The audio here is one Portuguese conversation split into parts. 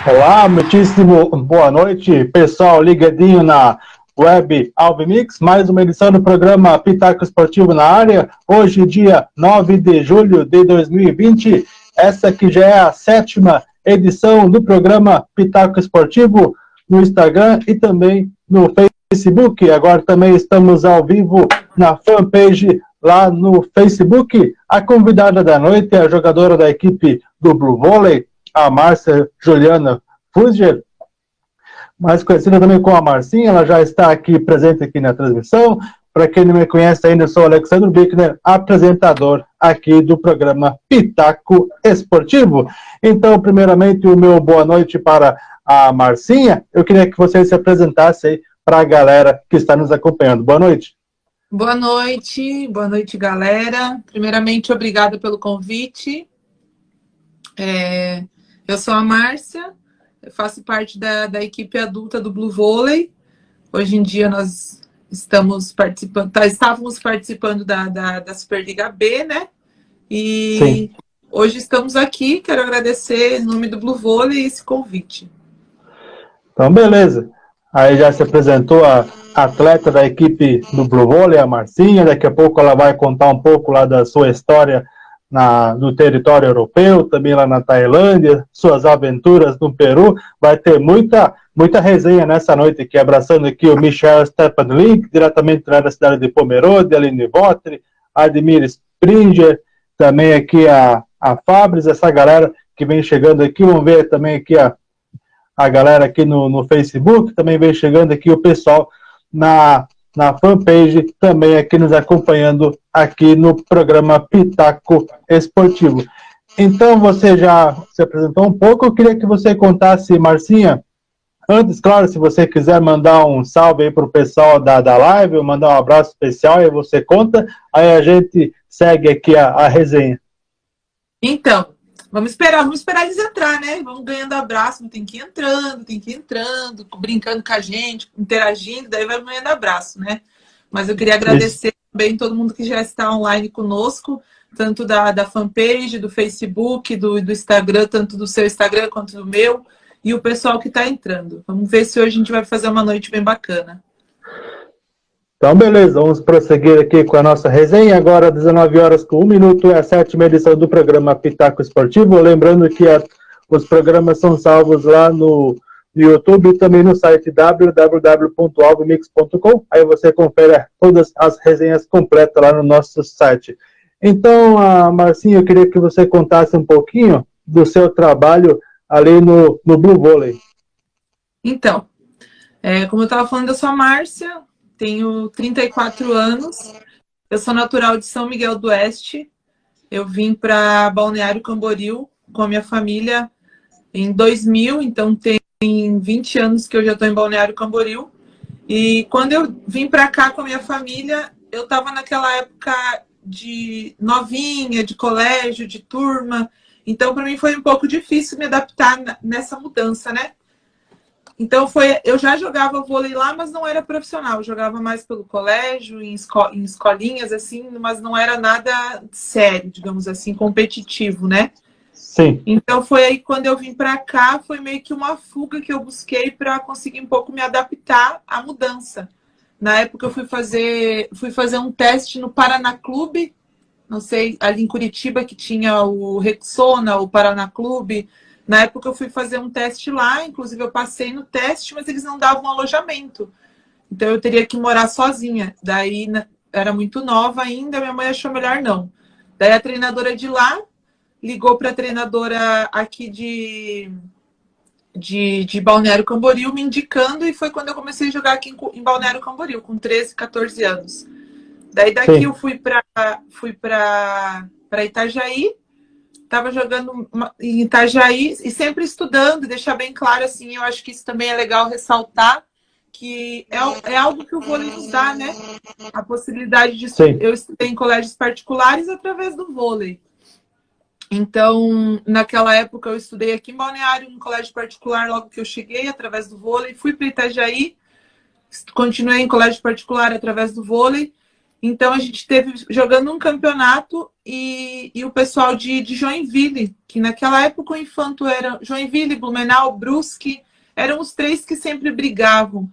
Olá, muitíssimo boa noite, pessoal ligadinho na Web Alvimix, mais uma edição do programa Pitaco Esportivo na área, hoje dia 9 de julho de 2020, essa que já é a 7ª edição do programa Pitaco Esportivo no Instagram e também no Facebook. Agora também estamos ao vivo na fanpage lá no Facebook. A convidada da noite é a jogadora da equipe do Blue Volley, a Márcia Juliana Fusger, mais conhecida também como a Marcinha. Ela já está aqui presente aqui na transmissão. Para quem não me conhece ainda, eu sou o Alexandre Bickner, apresentador aqui do programa Pitaco Esportivo. Então, primeiramente, o meu boa noite para a Marcinha. Eu queria que você se apresentasse aí para a galera que está nos acompanhando. Boa noite. Boa noite, galera. Primeiramente, obrigada pelo convite. Eu sou a Márcia, eu faço parte da equipe adulta do Blue Volley. Hoje em dia nós estávamos participando da Superliga B, né? E sim, hoje estamos aqui. Quero agradecer em nome do Blue Volley esse convite. Então, beleza. Aí já se apresentou a atleta da equipe do Blue Volley, a Marcinha. Daqui a pouco ela vai contar um pouco lá da sua história no território europeu, também lá na Tailândia, suas aventuras no Peru. Vai ter muita resenha nessa noite aqui, abraçando aqui o Michel Stepanlink, diretamente da cidade de Pomerode, Aline Votri, Admir Springer, também aqui a Fabris, essa galera que vem chegando aqui. Vamos ver também aqui a galera aqui no Facebook, também vem chegando aqui o pessoal na fanpage, também aqui nos acompanhando aqui no programa Pitaco Esportivo. Então, você já se apresentou um pouco. Eu queria que você contasse, Marcinha, antes, claro, se você quiser mandar um salve aí para o pessoal da live, ou mandar um abraço especial, aí você conta, aí a gente segue aqui a resenha. Então, vamos esperar eles entrar, né? Vamos ganhando abraço, tem que ir entrando, brincando com a gente, interagindo, daí vai ganhando abraço, né? Mas eu queria agradecer também todo mundo que já está online conosco, tanto da fanpage, do Facebook, do Instagram, tanto do seu Instagram quanto do meu, e o pessoal que está entrando. Vamos ver se hoje a gente vai fazer uma noite bem bacana. Então, beleza, vamos prosseguir aqui com a nossa resenha. Agora, 19h01, é a 7ª edição do programa Pitaco Esportivo. Lembrando que os programas são salvos lá no YouTube e também no site www.alvomix.com. Aí você confere todas as resenhas completas lá no nosso site. Então, Marcinha, eu queria que você contasse um pouquinho do seu trabalho ali no Blue Volley. Então, como eu estava falando, eu sou a Márcia, tenho 34 anos, eu sou natural de São Miguel do Oeste. Eu vim para Balneário Camboriú com a minha família em 2000, então tem 20 anos que eu já estou em Balneário Camboriú. E quando eu vim para cá com a minha família, eu estava naquela época de novinha, de colégio, de turma. Então, para mim foi um pouco difícil me adaptar nessa mudança, né? Então, eu já jogava vôlei lá, mas não era profissional. Eu jogava mais pelo colégio, em escolinhas, assim, mas não era nada sério, digamos assim, competitivo, né? Sim. Então, foi aí quando eu vim para cá, foi meio que uma fuga que eu busquei para conseguir um pouco me adaptar à mudança. Na época, eu fui fazer um teste no Paraná Clube, não sei, ali em Curitiba, que tinha o Rexona, o Paraná Clube. Na época eu fui fazer um teste lá, inclusive eu passei no teste, mas eles não davam alojamento. Então eu teria que morar sozinha. Daí era muito nova ainda, minha mãe achou melhor não. Daí a treinadora de lá ligou para a treinadora aqui de Balneário Camboriú me indicando, e foi quando eu comecei a jogar aqui em Balneário Camboriú, com 13, 14 anos. Daí daqui Sim. eu fui para Itajaí. Estava jogando em Itajaí e sempre estudando, deixar bem claro assim, eu acho que isso também é legal ressaltar, que é algo que o vôlei nos dá, né? A possibilidade de eu estudei em colégios particulares através do vôlei. Então, naquela época eu estudei aqui em Balneário, em um colégio particular, logo que eu cheguei, através do vôlei, fui para Itajaí, continuei em colégio particular através do vôlei. Então a gente teve jogando um campeonato e o pessoal de Joinville, que naquela época o Infanto era Joinville, Blumenau, Brusque, eram os 3 que sempre brigavam.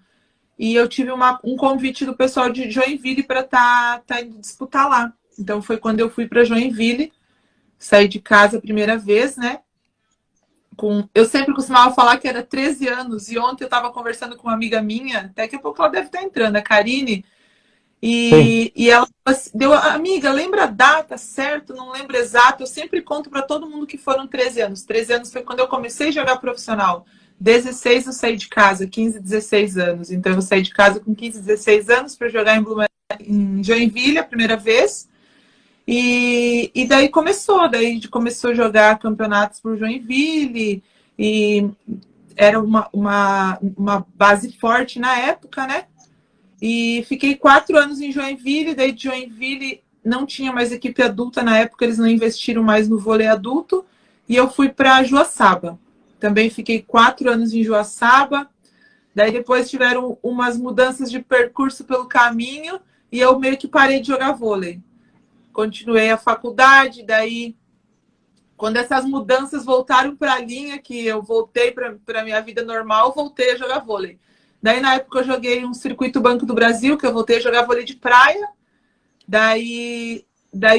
E eu tive um convite do pessoal de Joinville para tá indo disputar lá. Então foi quando eu fui para Joinville, saí de casa a primeira vez, né? Eu sempre costumava falar que era 13 anos, e ontem eu estava conversando com uma amiga minha, daqui a pouco ela deve estar entrando, a Karine, e ela deu, amiga, lembra a data, certo? Não lembro exato, eu sempre conto para todo mundo que foram 13 anos. 13 anos foi quando eu comecei a jogar profissional. 16 eu saí de casa, 15, 16 anos. Então eu saí de casa com 15, 16 anos para jogar em Joinville a primeira vez. E daí começou a jogar campeonatos por Joinville, e era uma base forte na época, né? E fiquei 4 anos em Joinville, daí de Joinville não tinha mais equipe adulta na época, eles não investiram mais no vôlei adulto, e eu fui para Joaçaba. Também fiquei 4 anos em Joaçaba, daí depois tiveram umas mudanças de percurso pelo caminho, e eu meio que parei de jogar vôlei. Continuei a faculdade, daí, quando essas mudanças voltaram para a linha, que eu voltei para a minha vida normal, voltei a jogar vôlei. Daí, na época, eu joguei um circuito Banco do Brasil, que eu voltei a jogar vôlei de praia. Daí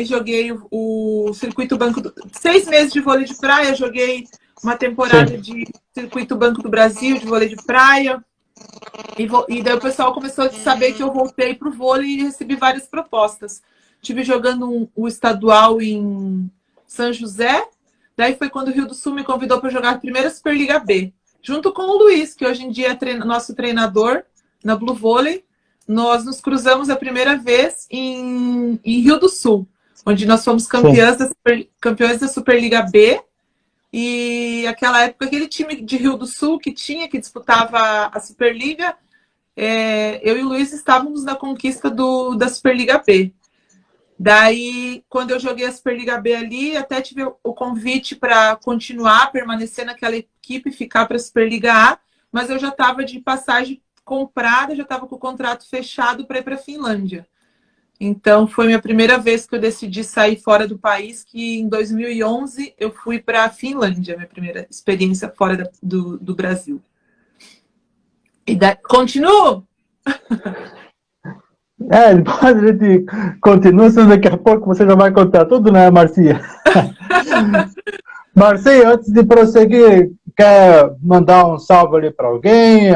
joguei o circuito Banco do... 6 meses de vôlei de praia, joguei uma temporada de circuito Banco do Brasil, de vôlei de praia. E daí o pessoal começou a saber que eu voltei para o vôlei e recebi várias propostas. Estive jogando o estadual em São José. Daí foi quando o Rio do Sul me convidou para jogar a primeira Superliga B. Junto com o Luiz, que hoje em dia é nosso treinador na Blue Vôlei. Nós nos cruzamos a primeira vez em Rio do Sul, onde nós fomos campeões da Superliga B. E naquela época, aquele time de Rio do Sul que disputava a Superliga, eu e o Luiz estávamos na conquista da Superliga B. Daí, quando eu joguei a Superliga B ali, até tive o convite para continuar, permanecer naquela equipe, ficar para a Superliga A, mas eu já estava de passagem comprada, já estava com o contrato fechado para ir para a Finlândia. Então, foi minha primeira vez que eu decidi sair fora do país, que em 2011 eu fui para a Finlândia, minha primeira experiência fora do Brasil. E daí, continuo? Depois a gente continua, senão daqui a pouco você já vai contar tudo, né, Marcinha? Marcinha, antes de prosseguir, quer mandar um salve ali para alguém,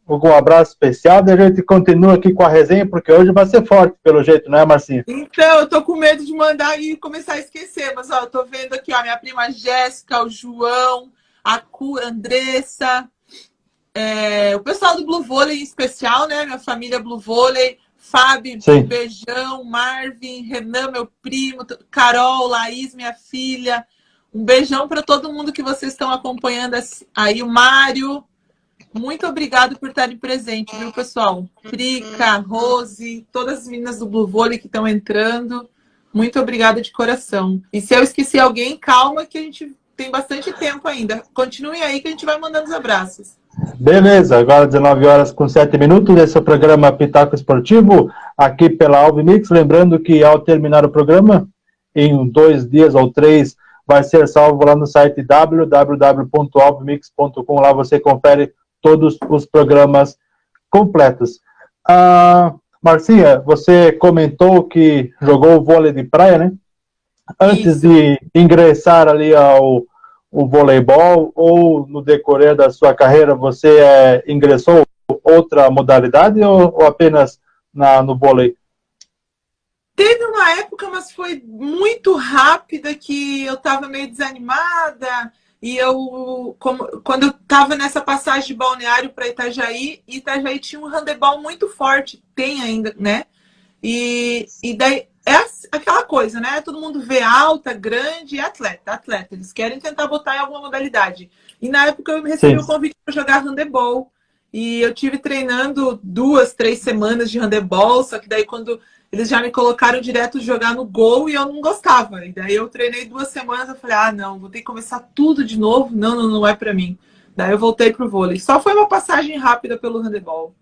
algum abraço especial, daí a gente continua aqui com a resenha, porque hoje vai ser forte, pelo jeito, né, Marcinha? Então, eu tô com medo de mandar e começar a esquecer, mas ó, eu tô vendo aqui, ó, minha prima Jéssica, o João, a Andressa, o pessoal do Blue Vôlei em especial, né, minha família Blue Vôlei, Fábio, um beijão, Marvin, Renan, meu primo, Carol, Laís, minha filha, um beijão para todo mundo que vocês estão acompanhando aí, o Mário. Muito obrigado por estarem presentes, viu, pessoal? Prica, Rose, todas as meninas do Blue Vôlei que estão entrando. Muito obrigada de coração. E se eu esqueci alguém, calma que a gente tem bastante tempo ainda. Continuem aí que a gente vai mandando os abraços. Beleza, agora 19h07, esse é o programa Pitaco Esportivo, aqui pela Alvimix. Lembrando que ao terminar o programa, em 2 dias ou 3, vai ser salvo lá no site www.alvimix.com. Lá você confere todos os programas completos. Marcinha, você comentou que jogou vôlei de praia, né? Antes de ingressar ali ao voleibol, ou no decorrer da sua carreira, você ingressou outra modalidade ou apenas no vôlei? Teve uma época, mas foi muito rápida, que eu estava meio desanimada. E quando eu estava nessa passagem de Balneário para Itajaí tinha um handebol muito forte, tem ainda, né? E daí é aquela coisa, né? Todo mundo vê alta, grande e atleta. Eles querem tentar botar em alguma modalidade. E na época eu recebi o convite para jogar handebol. E eu tive treinando 2, 3 semanas de handebol, só que daí quando eles já me colocaram direto de jogar no gol e eu não gostava. E daí eu treinei 2 semanas, eu falei, não, vou ter que começar tudo de novo. Não é pra mim. Daí eu voltei pro vôlei. Só foi uma passagem rápida pelo handebol.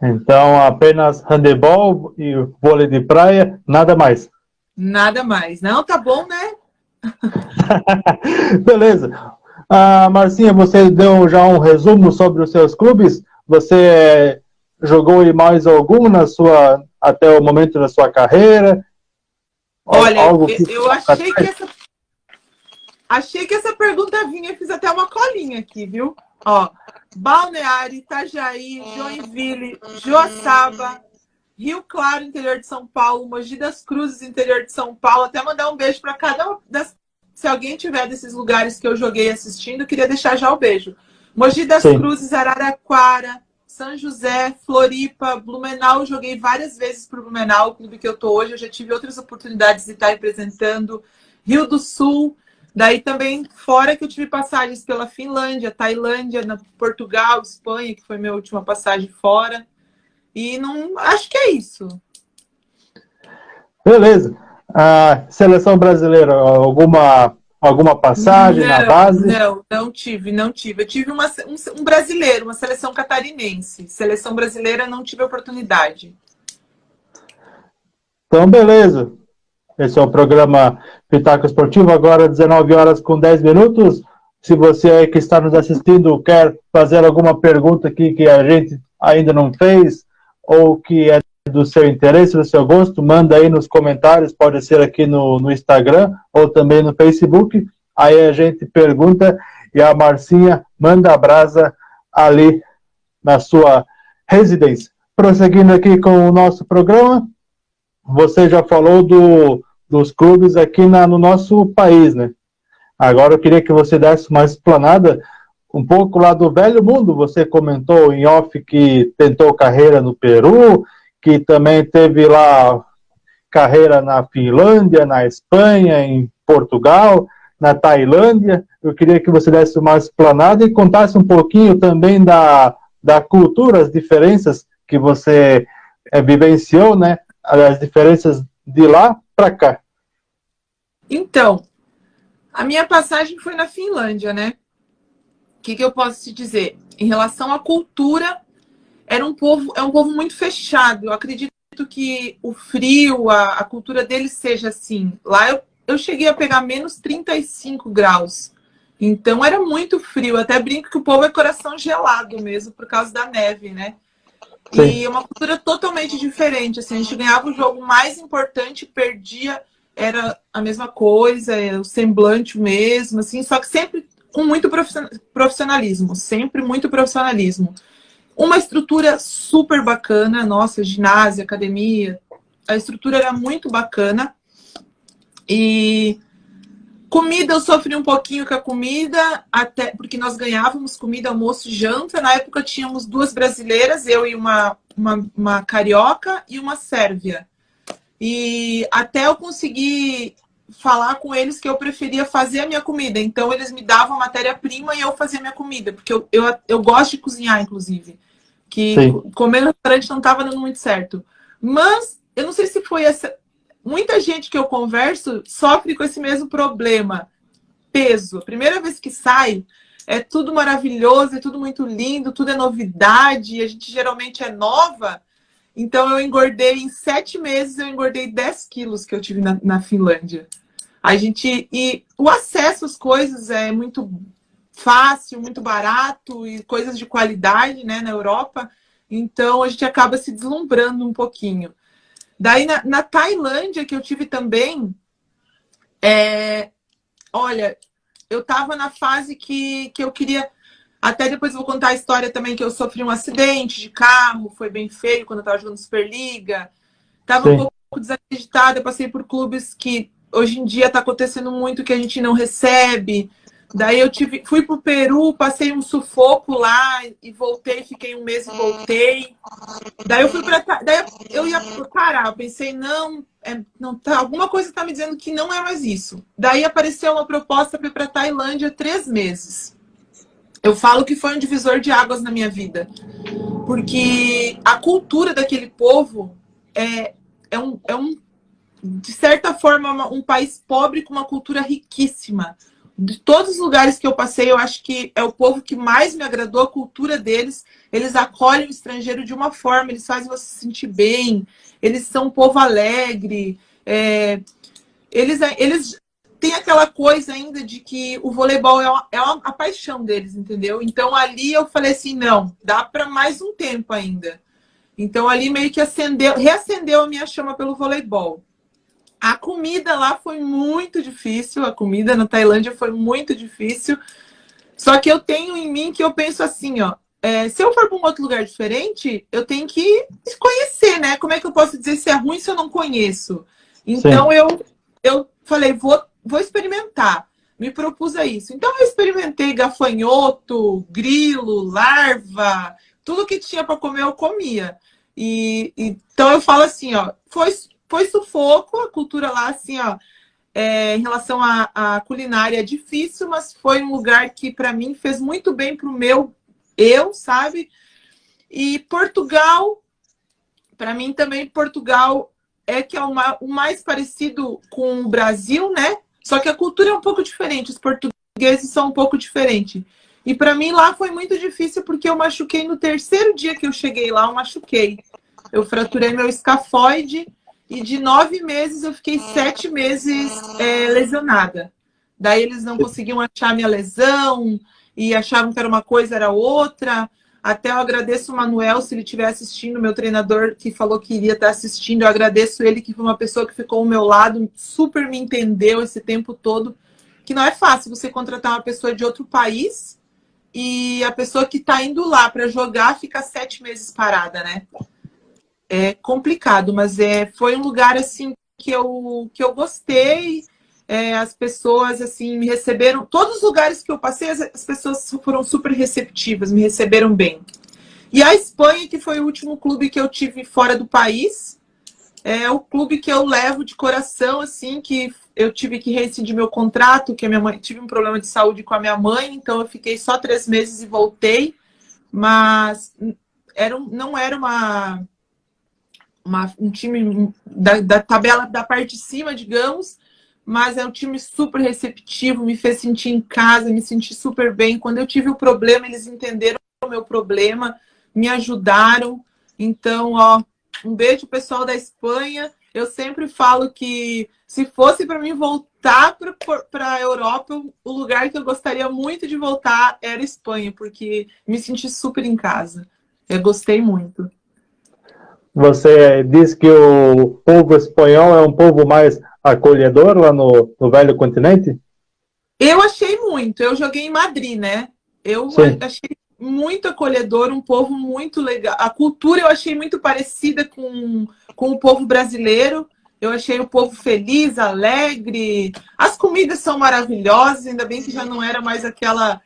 Então, apenas handebol e vôlei de praia, nada mais. Nada mais. Não, tá bom, né? Beleza. Marcinha, você deu já um resumo sobre os seus clubes? Você jogou em mais algum até o momento da sua carreira? Olha, eu achei que essa pergunta vinha, fiz até uma colinha aqui, viu? Ó, Balneário, Itajaí, Joinville, Joaçaba, Rio Claro, interior de São Paulo, Mogi das Cruzes, interior de São Paulo. Até mandar um beijo para cada das. Se alguém tiver desses lugares que eu joguei assistindo, eu queria deixar já o beijo. Mogi das Cruzes, Araraquara, São José, Floripa, Blumenau. Eu joguei várias vezes para o Blumenau, o clube que eu tô hoje. Eu já tive outras oportunidades de estar representando. Rio do Sul. Daí também, fora que eu tive passagens pela Finlândia, Tailândia, Portugal, Espanha, que foi minha última passagem fora. E não acho que é isso. Beleza. A seleção brasileira, alguma passagem na base? Não tive. Eu tive um brasileiro, uma seleção catarinense. Seleção brasileira não tive oportunidade. Então, beleza. Esse é o programa Pitaco Esportivo, agora 19 horas com 10 minutos. Se você aí que está nos assistindo quer fazer alguma pergunta aqui que a gente ainda não fez, ou que é do seu interesse, do seu gosto, manda aí nos comentários, pode ser aqui no Instagram ou também no Facebook. Aí a gente pergunta e a Marcinha manda a brasa ali na sua residência. Prosseguindo aqui com o nosso programa, você já falou dos clubes aqui no nosso país, né? Agora eu queria que você desse uma explanada um pouco lá do velho mundo. Você comentou em off que tentou carreira no Peru, que também teve lá carreira na Finlândia, na Espanha, em Portugal, na Tailândia. Eu queria que você desse uma explanada e contasse um pouquinho também da cultura, as diferenças que você vivenciou, né? As diferenças de lá para cá. Então, a minha passagem foi na Finlândia, né? O que eu posso te dizer? Em relação à cultura, é um povo muito fechado. Eu acredito que o frio, a cultura deles seja assim. Lá eu cheguei a pegar menos 35 graus. Então era muito frio. Até brinco que o povo é coração gelado mesmo, por causa da neve, né? Sim. E é uma cultura totalmente diferente. Assim, a gente ganhava o jogo mais importante, perdia, era a mesma coisa, o semblante mesmo, assim, só que sempre com muito profissionalismo, sempre muito profissionalismo. Uma estrutura super bacana, nossa, ginásio, academia, a estrutura era muito bacana. E comida, eu sofri um pouquinho com a comida, até porque nós ganhávamos comida, almoço e janta. Na época tínhamos 2 brasileiras, eu e uma carioca e uma sérvia. E até eu conseguir falar com eles que eu preferia fazer a minha comida. Então, eles me davam matéria-prima e eu fazia a minha comida. Porque eu gosto de cozinhar, inclusive. Que Sim. Comer no restaurante não estava dando muito certo. Mas, eu não sei se foi essa... Muita gente que eu converso sofre com esse mesmo problema. Peso. A primeira vez que sai, é tudo maravilhoso, é tudo muito lindo, tudo é novidade. A gente geralmente é nova. Então, eu engordei, em 7 meses, eu engordei 10 quilos que eu tive na Finlândia. E o acesso às coisas é muito fácil, muito barato, e coisas de qualidade, né, na Europa. Então, a gente acaba se deslumbrando um pouquinho. Daí, na Tailândia, que eu tive também, olha, eu estava na fase que eu queria... Até depois eu vou contar a história também, que eu sofri um acidente de carro, foi bem feio quando eu estava jogando Superliga. Estava um pouco desacreditada, eu passei por clubes que hoje em dia está acontecendo muito que a gente não recebe. Daí eu fui para o Peru, passei um sufoco lá e voltei, fiquei 1 mês e voltei. Daí eu fui para... Daí eu ia parar, eu pensei, não tá, alguma coisa está me dizendo que não é mais isso. Daí apareceu uma proposta para ir para a Tailândia 3 meses. Eu falo que foi um divisor de águas na minha vida. Porque a cultura daquele povo de certa forma, um país pobre com uma cultura riquíssima. De todos os lugares que eu passei, eu acho que é o povo que mais me agradou, a cultura deles. Eles acolhem o estrangeiro de uma forma, eles fazem você se sentir bem, eles são um povo alegre, eles têm aquela coisa ainda de que o voleibol a paixão deles, entendeu? Então ali eu falei assim, não, dá para mais um tempo ainda. Então ali meio que reacendeu a minha chama pelo voleibol. A comida lá foi muito difícil, a comida na Tailândia foi muito difícil. Só que eu tenho em mim que eu penso assim, ó, se eu for para um outro lugar diferente, eu tenho que conhecer, né? Como é que eu posso dizer se é ruim se eu não conheço? Então eu falei, vou experimentar. Me propus a isso. Então eu experimentei gafanhoto, grilo, larva, tudo que tinha para comer eu comia. Então eu falo assim, ó, foi sufoco, a cultura lá, assim, ó, em relação à culinária é difícil, mas foi um lugar que, para mim, fez muito bem pro meu sabe? E Portugal, para mim também, Portugal que é o mais parecido com o Brasil, né? Só que a cultura é um pouco diferente, os portugueses são um pouco diferentes. E para mim lá foi muito difícil porque eu machuquei no terceiro dia que eu cheguei lá, eu machuquei. Eu fraturei meu escafoide e de 9 meses eu fiquei 7 meses lesionada. Daí eles não conseguiam achar minha lesão e achavam que era uma coisa, era outra. Até eu agradeço o Manuel, se ele estiver assistindo, meu treinador que falou que iria estar assistindo. Eu agradeço ele, que foi uma pessoa que ficou ao meu lado, super me entendeu esse tempo todo. Que não é fácil você contratar uma pessoa de outro país e a pessoa que está indo lá para jogar fica 7 meses parada, né? É complicado, mas foi um lugar assim que eu gostei. As pessoas assim me receberam. Todos os lugares que eu passei, as pessoas foram super receptivas, me receberam bem. E a Espanha, que foi o último clube que eu tive fora do país, é o clube que eu levo de coração, assim, que eu tive que rescindir meu contrato, que a minha mãe tive um problema de saúde com a minha mãe, então eu fiquei só 3 meses e voltei, mas não era um time da tabela da parte de cima, digamos, mas é um time super receptivo, me fez sentir em casa, me senti super bem. Quando eu tive o problema, eles entenderam o meu problema, me ajudaram. Então, ó, um beijo pessoal da Espanha. Eu sempre falo que se fosse para mim voltar para a Europa, o lugar que eu gostaria muito de voltar era a Espanha, porque me senti super em casa. Eu gostei muito. Você disse que o povo espanhol é um povo mais acolhedor lá no velho continente? Eu achei muito. Eu joguei em Madrid, né? Eu achei muito acolhedor, um povo muito legal. A cultura eu achei muito parecida com o povo brasileiro. Eu achei o povo feliz, alegre. As comidas são maravilhosas, ainda bem que já não era mais aquela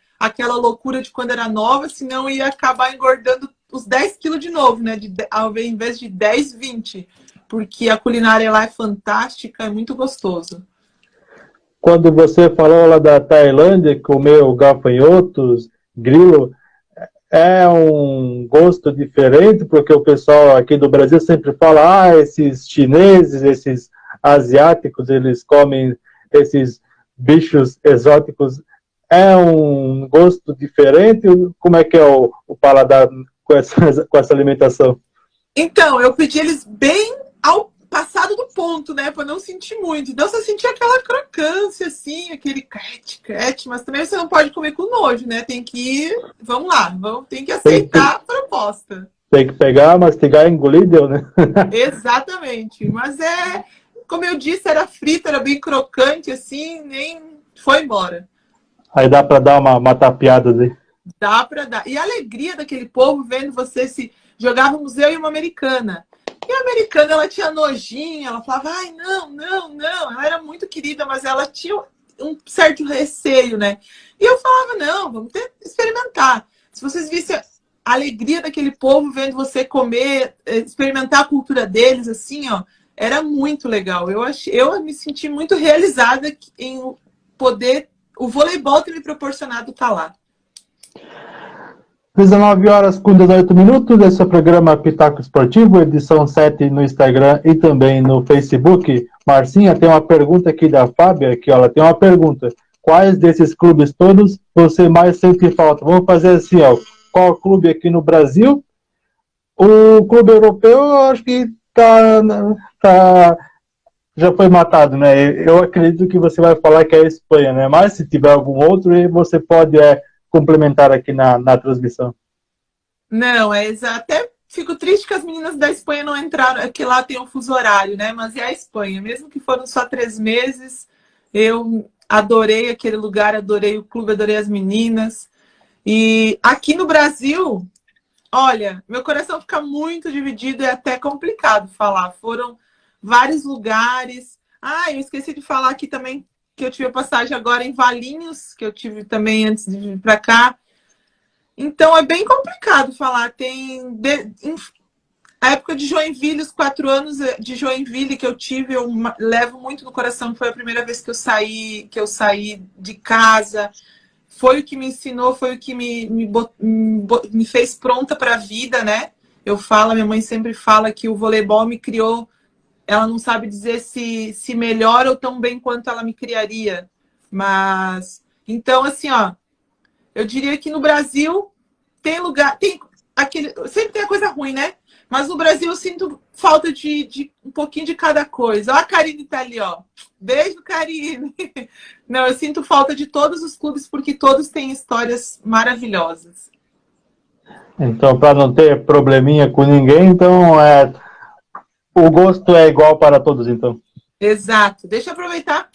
loucura de quando era nova, senão ia acabar engordando os 10 quilos de novo, né? Ao invés de 10, 20. Porque a culinária lá é fantástica, é muito gostoso. Quando você falou lá da Tailândia, comeu gafanhotos, grilo, é um gosto diferente, porque o pessoal aqui do Brasil sempre fala, esses chineses, esses asiáticos, eles comem esses bichos exóticos. É um gosto diferente? Como é que é o paladar com essa alimentação? Então, eu pedi eles bem ao passado do ponto, né? Para não sentir muito. Então, você sentia aquela crocância, assim, aquele crete, mas também você não pode comer com nojo, né? Tem que ir, vamos lá, tem que aceitar a proposta. Tem que pegar, mastigar e engolir, deu, né? Exatamente. Mas como eu disse, era frito, era bem crocante, assim, nem foi embora. Aí dá para dar uma tapeada ali. Dá para dar. E a alegria daquele povo vendo você se... Jogávamos eu e uma americana. E a americana, ela tinha nojinho, ela falava, ai, não. Ela era muito querida, mas ela tinha um certo receio, né? E eu falava, não, vamos experimentar. Se vocês vissem a alegria daquele povo vendo você comer, experimentar a cultura deles, assim, ó, era muito legal. Eu me senti muito realizada em poder, o voleibol ter me proporcionado estar lá. 19h18, esse é o programa Pitaco Esportivo, edição 7 no Instagram e também no Facebook. Marcinha, tem uma pergunta aqui da Fábia, aqui, ó, ela tem uma pergunta. quais desses clubes todos você mais sente falta? Vamos fazer assim, ó, qual clube aqui no Brasil? O clube europeu, eu acho que já foi matado, né? Eu acredito que você vai falar que é a Espanha, né? Mas se tiver algum outro, você pode complementar aqui na transmissão. Não, é exato. Até fico triste que as meninas da Espanha não entraram, é que lá tem um fuso horário, né? Mas é a Espanha. Mesmo que foram só 3 meses, eu adorei aquele lugar, adorei o clube, adorei as meninas. E aqui no Brasil, olha, meu coração fica muito dividido, é até complicado falar. Foram vários lugares. Ah, eu esqueci de falar aqui também que eu tive a passagem agora em Valinhos, que eu tive também antes de vir para cá. Então é bem complicado falar. A época de Joinville, os 4 anos de Joinville que eu tive, eu levo muito no coração. Foi a primeira vez que eu saí de casa. Foi o que me ensinou, foi o que me fez pronta para a vida, né? Minha mãe sempre fala que o voleibol me criou. Ela não sabe dizer se melhor ou tão bem quanto ela me criaria. Mas, então, assim, ó, eu diria que no Brasil tem lugar, sempre tem a coisa ruim, né? Mas no Brasil eu sinto falta de um pouquinho de cada coisa. Ó, a Karine tá ali, ó. Beijo, Karine. Não, eu sinto falta de todos os clubes porque todos têm histórias maravilhosas. Então, para não ter probleminha com ninguém, então o gosto é igual para todos, então. Exato. Deixa eu aproveitar.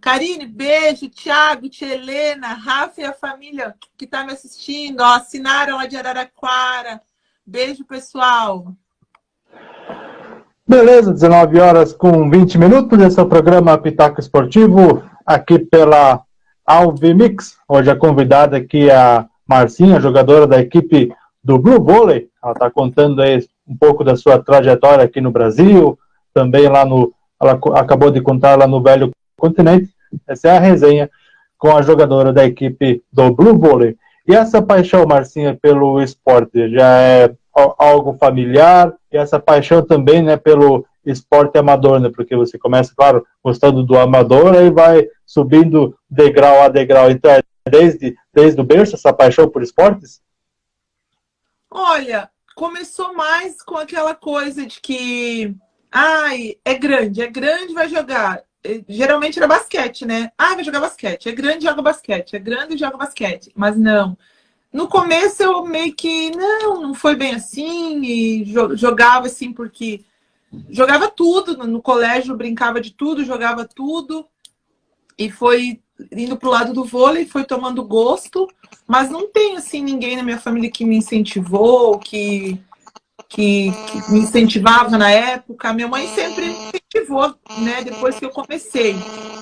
Karine, beijo. Thiago, tia Helena, Rafa e a família que está me assistindo. Ó, assinaram lá de Araraquara. Beijo, pessoal. Beleza, 19 horas com 20 minutos. Esse é o programa Pitaco Esportivo, aqui pela Alvimix. Hoje a convidada aqui é a Marcinha, jogadora da equipe do Blue Volley. Ela está contando aí um pouco da sua trajetória aqui no Brasil, também ela acabou de contar lá no Velho Continente. Essa é a resenha com a jogadora da equipe do Blue Volley. E essa paixão, Marcinha, pelo esporte já é algo familiar, e essa paixão também, né, pelo esporte amador, né, porque você começa, claro, gostando do amador, aí vai subindo degrau a degrau. Então é desde o berço essa paixão por esportes? Olha, começou mais com aquela coisa de que, é grande, vai jogar. Geralmente era basquete, né? Vai jogar basquete. É grande, joga basquete. É grande, joga basquete. Mas não. No começo eu meio que, não foi bem assim. E jogava assim porque jogava tudo. No colégio brincava de tudo, jogava tudo. E foi indo pro lado do vôlei, foi tomando gosto. Mas não tem, assim, ninguém na minha família que me incentivou, que me incentivava na época. Minha mãe sempre me incentivou, né, depois que eu comecei.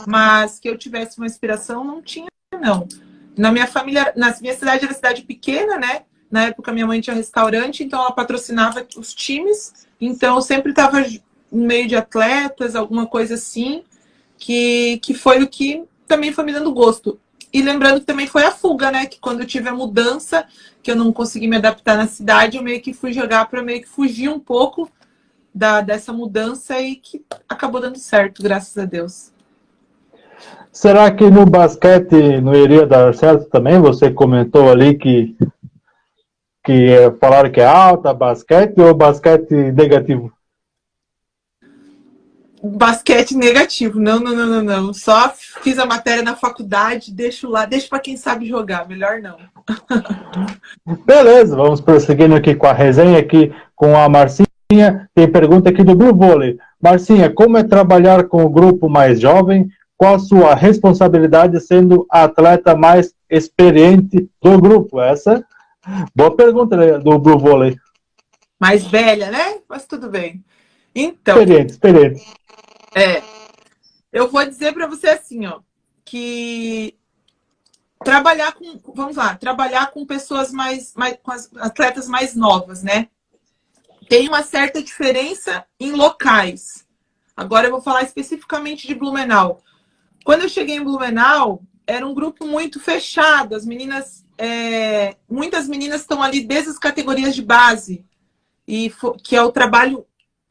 Mas que eu tivesse uma inspiração, não tinha, não. Na minha família, na minha cidade era cidade pequena, né? Na época minha mãe tinha restaurante, então ela patrocinava os times. Então eu sempre estava no meio de atletas, alguma coisa assim, que foi o que também foi me dando gosto. E lembrando que também foi a fuga, né? Que quando eu tive a mudança, que eu não consegui me adaptar na cidade, eu meio que fui jogar para meio que fugir um pouco dessa mudança e que acabou dando certo, graças a Deus. Será que no basquete não iria dar certo também? Você comentou ali que falaram que é alta, basquete ou basquete negativo? Basquete negativo, não. Só fiz a matéria na faculdade, deixo lá, deixo para quem sabe jogar, melhor não. Beleza, vamos prosseguindo aqui com a resenha aqui com a Marcinha. Tem pergunta aqui do Blue Volley. Marcinha, como é trabalhar com o grupo mais jovem? Qual a sua responsabilidade sendo a atleta mais experiente do grupo? Essa boa pergunta, né, do Blue Volley. Mais velha, né? Mas tudo bem. Então, experiente. Eu vou dizer para você assim, ó, que trabalhar com pessoas com as atletas mais novas, né? Tem uma certa diferença em locais. Agora eu vou falar especificamente de Blumenau. Quando eu cheguei em Blumenau, era um grupo muito fechado. As meninas, muitas meninas estão ali desde as categorias de base, que é o trabalho.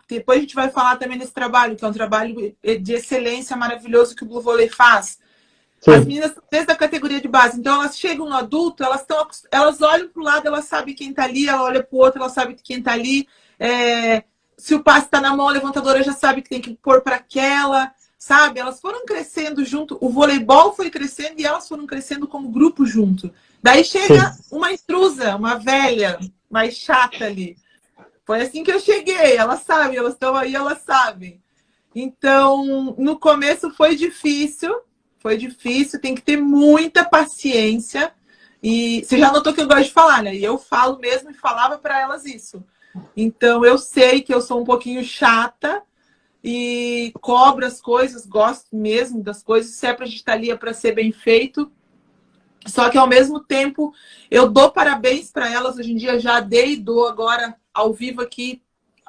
Depois a gente vai falar também desse trabalho, que é um trabalho de excelência maravilhoso que o Blue Volley faz. As meninas estão desde a categoria de base, então elas chegam no adulto, elas olham para o lado, elas sabem quem está ali, ela olha para o outro, ela sabe quem está ali. Se o passe está na mão, a levantadora já sabe que tem que pôr para aquela, sabe? Elas foram crescendo junto, o voleibol foi crescendo e elas foram crescendo como grupo junto. Daí chega uma intrusa, uma velha, mais chata ali. Foi assim que eu cheguei, elas sabem, elas estão aí, elas sabem. Então, no começo foi difícil, tem que ter muita paciência. E você já notou que eu gosto de falar, né? E eu falo mesmo e falava para elas isso. Então, eu sei que eu sou um pouquinho chata e cobro as coisas, gosto mesmo das coisas. Se é para a gente estar ali, é para ser bem feito. Só que, ao mesmo tempo, eu dou parabéns para elas. Hoje em dia já dei e dou agora ao vivo aqui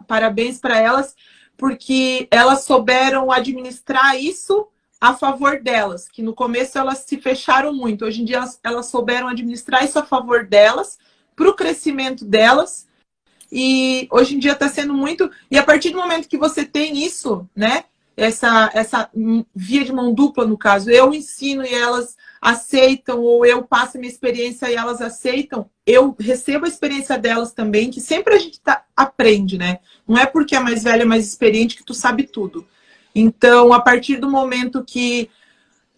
parabéns para elas, porque elas souberam administrar isso a favor delas, que no começo elas se fecharam muito. Hoje em dia elas souberam administrar isso a favor delas, para o crescimento delas. E hoje em dia está sendo muito... E a partir do momento que você tem isso, né? Essa via de mão dupla, no caso, eu ensino e elas aceitam, ou eu passo a minha experiência e elas aceitam, eu recebo a experiência delas também, que sempre a gente aprende, né? Não é porque é mais velha, mais experiente que tu sabe tudo. Então, a partir do momento que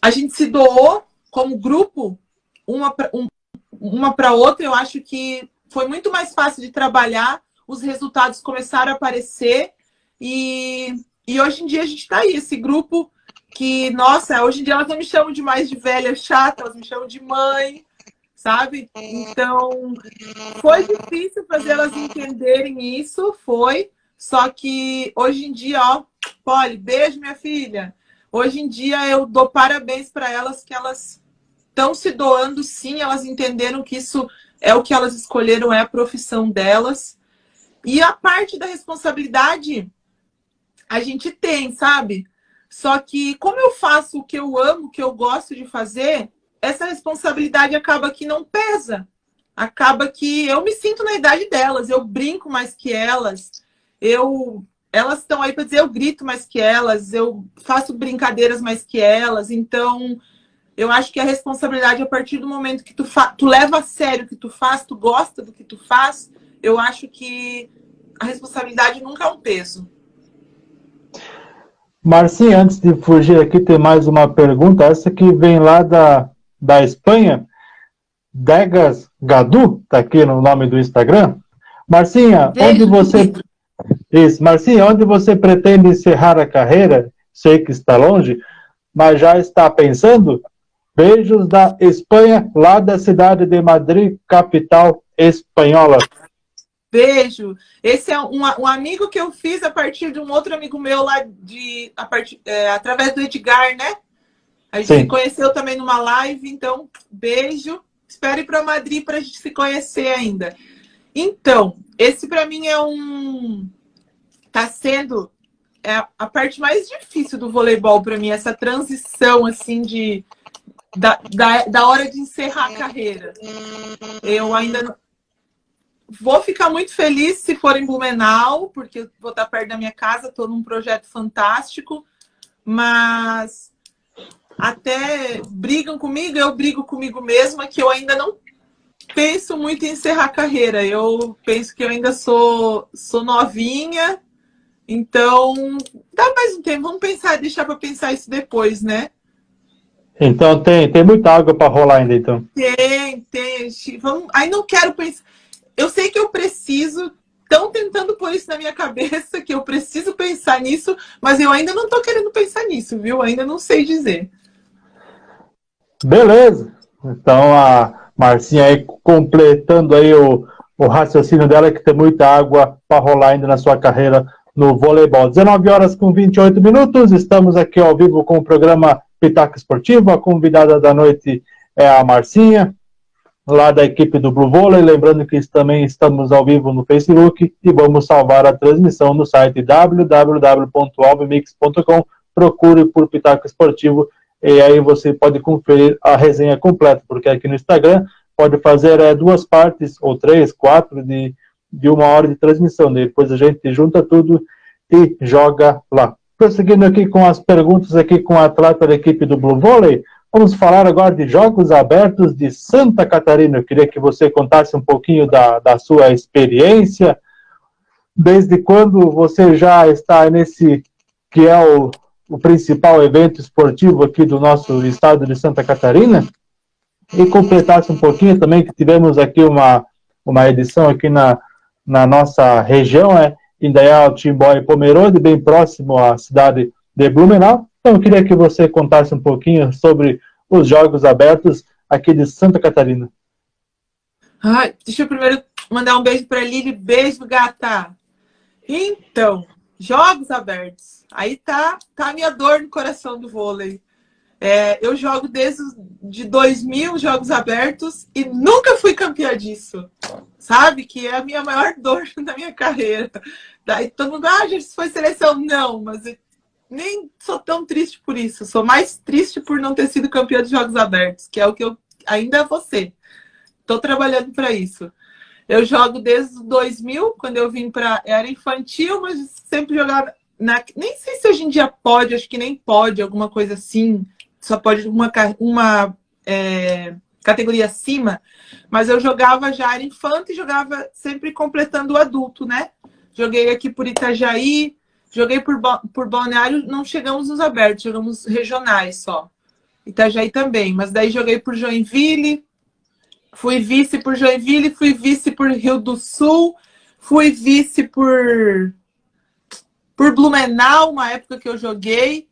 a gente se doou como grupo, uma para outra, eu acho que foi muito mais fácil de trabalhar, os resultados começaram a aparecer e hoje em dia a gente está aí, esse grupo que, nossa, hoje em dia elas não me chamam de mais de velha chata, elas me chamam de mãe, sabe? Então, foi difícil fazer elas entenderem isso, foi. Só que hoje em dia, ó, Polly, beijo, minha filha. Hoje em dia eu dou parabéns para elas, que elas estão se doando, sim, elas entenderam que isso é o que elas escolheram, é a profissão delas. E a parte da responsabilidade a gente tem, sabe? Só que como eu faço o que eu amo, o que eu gosto de fazer, essa responsabilidade acaba que não pesa. Acaba que eu me sinto na idade delas, eu brinco mais que elas, elas estão aí para dizer, eu grito mais que elas, eu faço brincadeiras mais que elas. Então, eu acho que a responsabilidade, a partir do momento que tu leva a sério o que tu faz, tu gosta do que tu faz, eu acho que a responsabilidade nunca é um peso. Marcinha, antes de fugir aqui, tem mais uma pergunta. Essa que vem lá da Espanha. Degas Gadu, tá aqui no nome do Instagram. Marcinha, Marcinha, onde você pretende encerrar a carreira? Sei que está longe, mas já está pensando? Beijos da Espanha, lá da cidade de Madrid, capital espanhola. Beijo. Esse é um amigo que eu fiz a partir de um outro amigo meu lá, através do Edgar, né? A gente se conheceu também numa live, então, beijo. Espero ir para Madrid para a gente se conhecer ainda. Então, esse para mim tá sendo a parte mais difícil do voleibol para mim, essa transição, assim, da hora de encerrar a carreira. Eu ainda não... Vou ficar muito feliz se for em Blumenau, porque eu vou estar perto da minha casa, estou num projeto fantástico, mas até brigam comigo, eu brigo comigo mesma, que eu ainda não penso muito em encerrar a carreira. Eu penso que eu ainda sou novinha, então dá mais um tempo, vamos deixar para pensar isso depois, né? Então tem muita água para rolar ainda, então. Tem. Aí não quero pensar. Eu sei que eu preciso, estão tentando pôr isso na minha cabeça, que eu preciso pensar nisso, mas eu ainda não estou querendo pensar nisso, viu? Ainda não sei dizer. Beleza. Então a Marcinha aí completando aí o raciocínio dela, que tem muita água para rolar ainda na sua carreira no voleibol. 19h28, estamos aqui ao vivo com o programa Pitaco Esportivo. A convidada da noite é a Marcinha, lá da equipe do Blue Volley. Lembrando que também estamos ao vivo no Facebook e vamos salvar a transmissão no site www.alvemix.com. Procure por Pitaco Esportivo e aí você pode conferir a resenha completa, porque aqui no Instagram pode fazer 2 partes, ou 3, 4 de 1 hora de transmissão. Depois a gente junta tudo e joga lá. Prosseguindo aqui com as perguntas aqui com a atleta da equipe do Blue Volley, Vamos falar agora de Jogos Abertos de Santa Catarina. Eu queria que você contasse um pouquinho da sua experiência, desde quando você já está nesse, que é o principal evento esportivo aqui do nosso estado de Santa Catarina, e completasse um pouquinho também, que tivemos aqui uma edição aqui na nossa região, Indaial, Timbó e Pomerode, bem próximo à cidade de Blumenau. Então, eu queria que você contasse um pouquinho sobre os Jogos Abertos aqui de Santa Catarina. Ai, deixa eu primeiro mandar um beijo para a Lili. Beijo, gata! Então, Jogos Abertos. Aí tá a minha dor no coração do vôlei. Eu jogo desde de 2000 Jogos Abertos e nunca fui campeã disso. Sabe? Que é a minha maior dor na minha carreira. Daí todo mundo, já foi seleção. Não, mas eu nem sou tão triste por isso. Sou mais triste por não ter sido campeã de Jogos Abertos, que é o que eu ainda vou ser. Estou trabalhando para isso. Eu jogo desde 2000, quando eu vim para... Era infantil, mas sempre jogava... Nem sei se hoje em dia pode, acho que nem pode, alguma coisa assim. Só pode uma categoria acima. Mas eu jogava já, era infante, e jogava sempre completando o adulto, né? Joguei aqui por Itajaí, joguei por Balneário, não chegamos nos abertos, chegamos regionais só. Itajaí também, mas daí joguei por Joinville, fui vice por Joinville, fui vice por Rio do Sul, fui vice por Blumenau, uma época que eu joguei,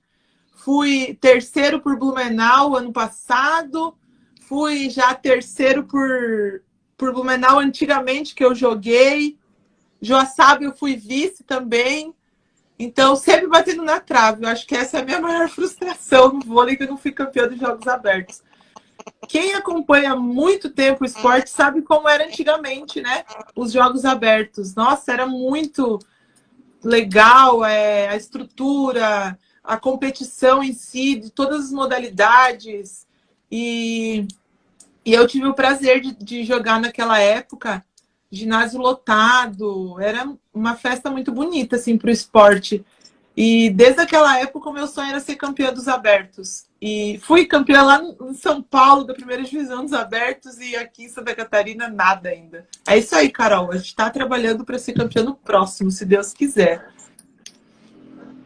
fui terceiro por Blumenau ano passado, fui já terceiro por Blumenau antigamente que eu joguei, Joaçaba eu fui vice também, então sempre batendo na trave. Eu acho que essa é a minha maior frustração no vôlei, que eu não fui campeã dos Jogos Abertos. Quem acompanha há muito tempo o esporte sabe como era antigamente, né? Os Jogos Abertos. Nossa, era muito legal, a estrutura, a competição em si, de todas as modalidades. E eu tive o prazer de jogar naquela época, ginásio lotado. Era uma festa muito bonita, assim, para o esporte. E desde aquela época o meu sonho era ser campeã dos abertos. E fui campeã lá em São Paulo, da primeira divisão dos abertos, e aqui em Santa Catarina nada ainda. É isso aí, Carol. A gente está trabalhando para ser campeã no próximo, se Deus quiser.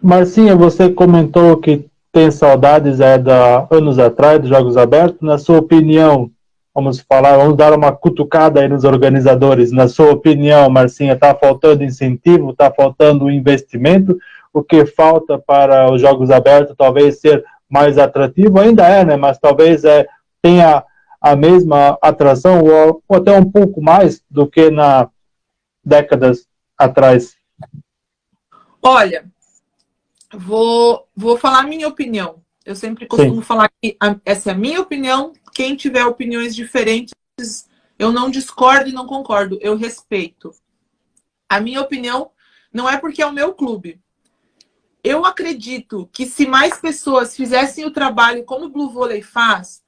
Marcinha, você comentou que tem saudades anos atrás dos Jogos Abertos. Na sua opinião, vamos dar uma cutucada aí nos organizadores. Na sua opinião, Marcinha, está faltando incentivo, está faltando investimento? O que falta para os Jogos Abertos talvez ser mais atrativo? Ainda né? Mas talvez tenha a mesma atração ou até um pouco mais do que na décadas atrás. Olha, vou falar a minha opinião. Eu sempre costumo falar que essa é a minha opinião. Quem tiver opiniões diferentes, eu não discordo e não concordo. Eu respeito. A minha opinião não é porque é o meu clube. Eu acredito que se mais pessoas fizessem o trabalho como o Blue Volley faz,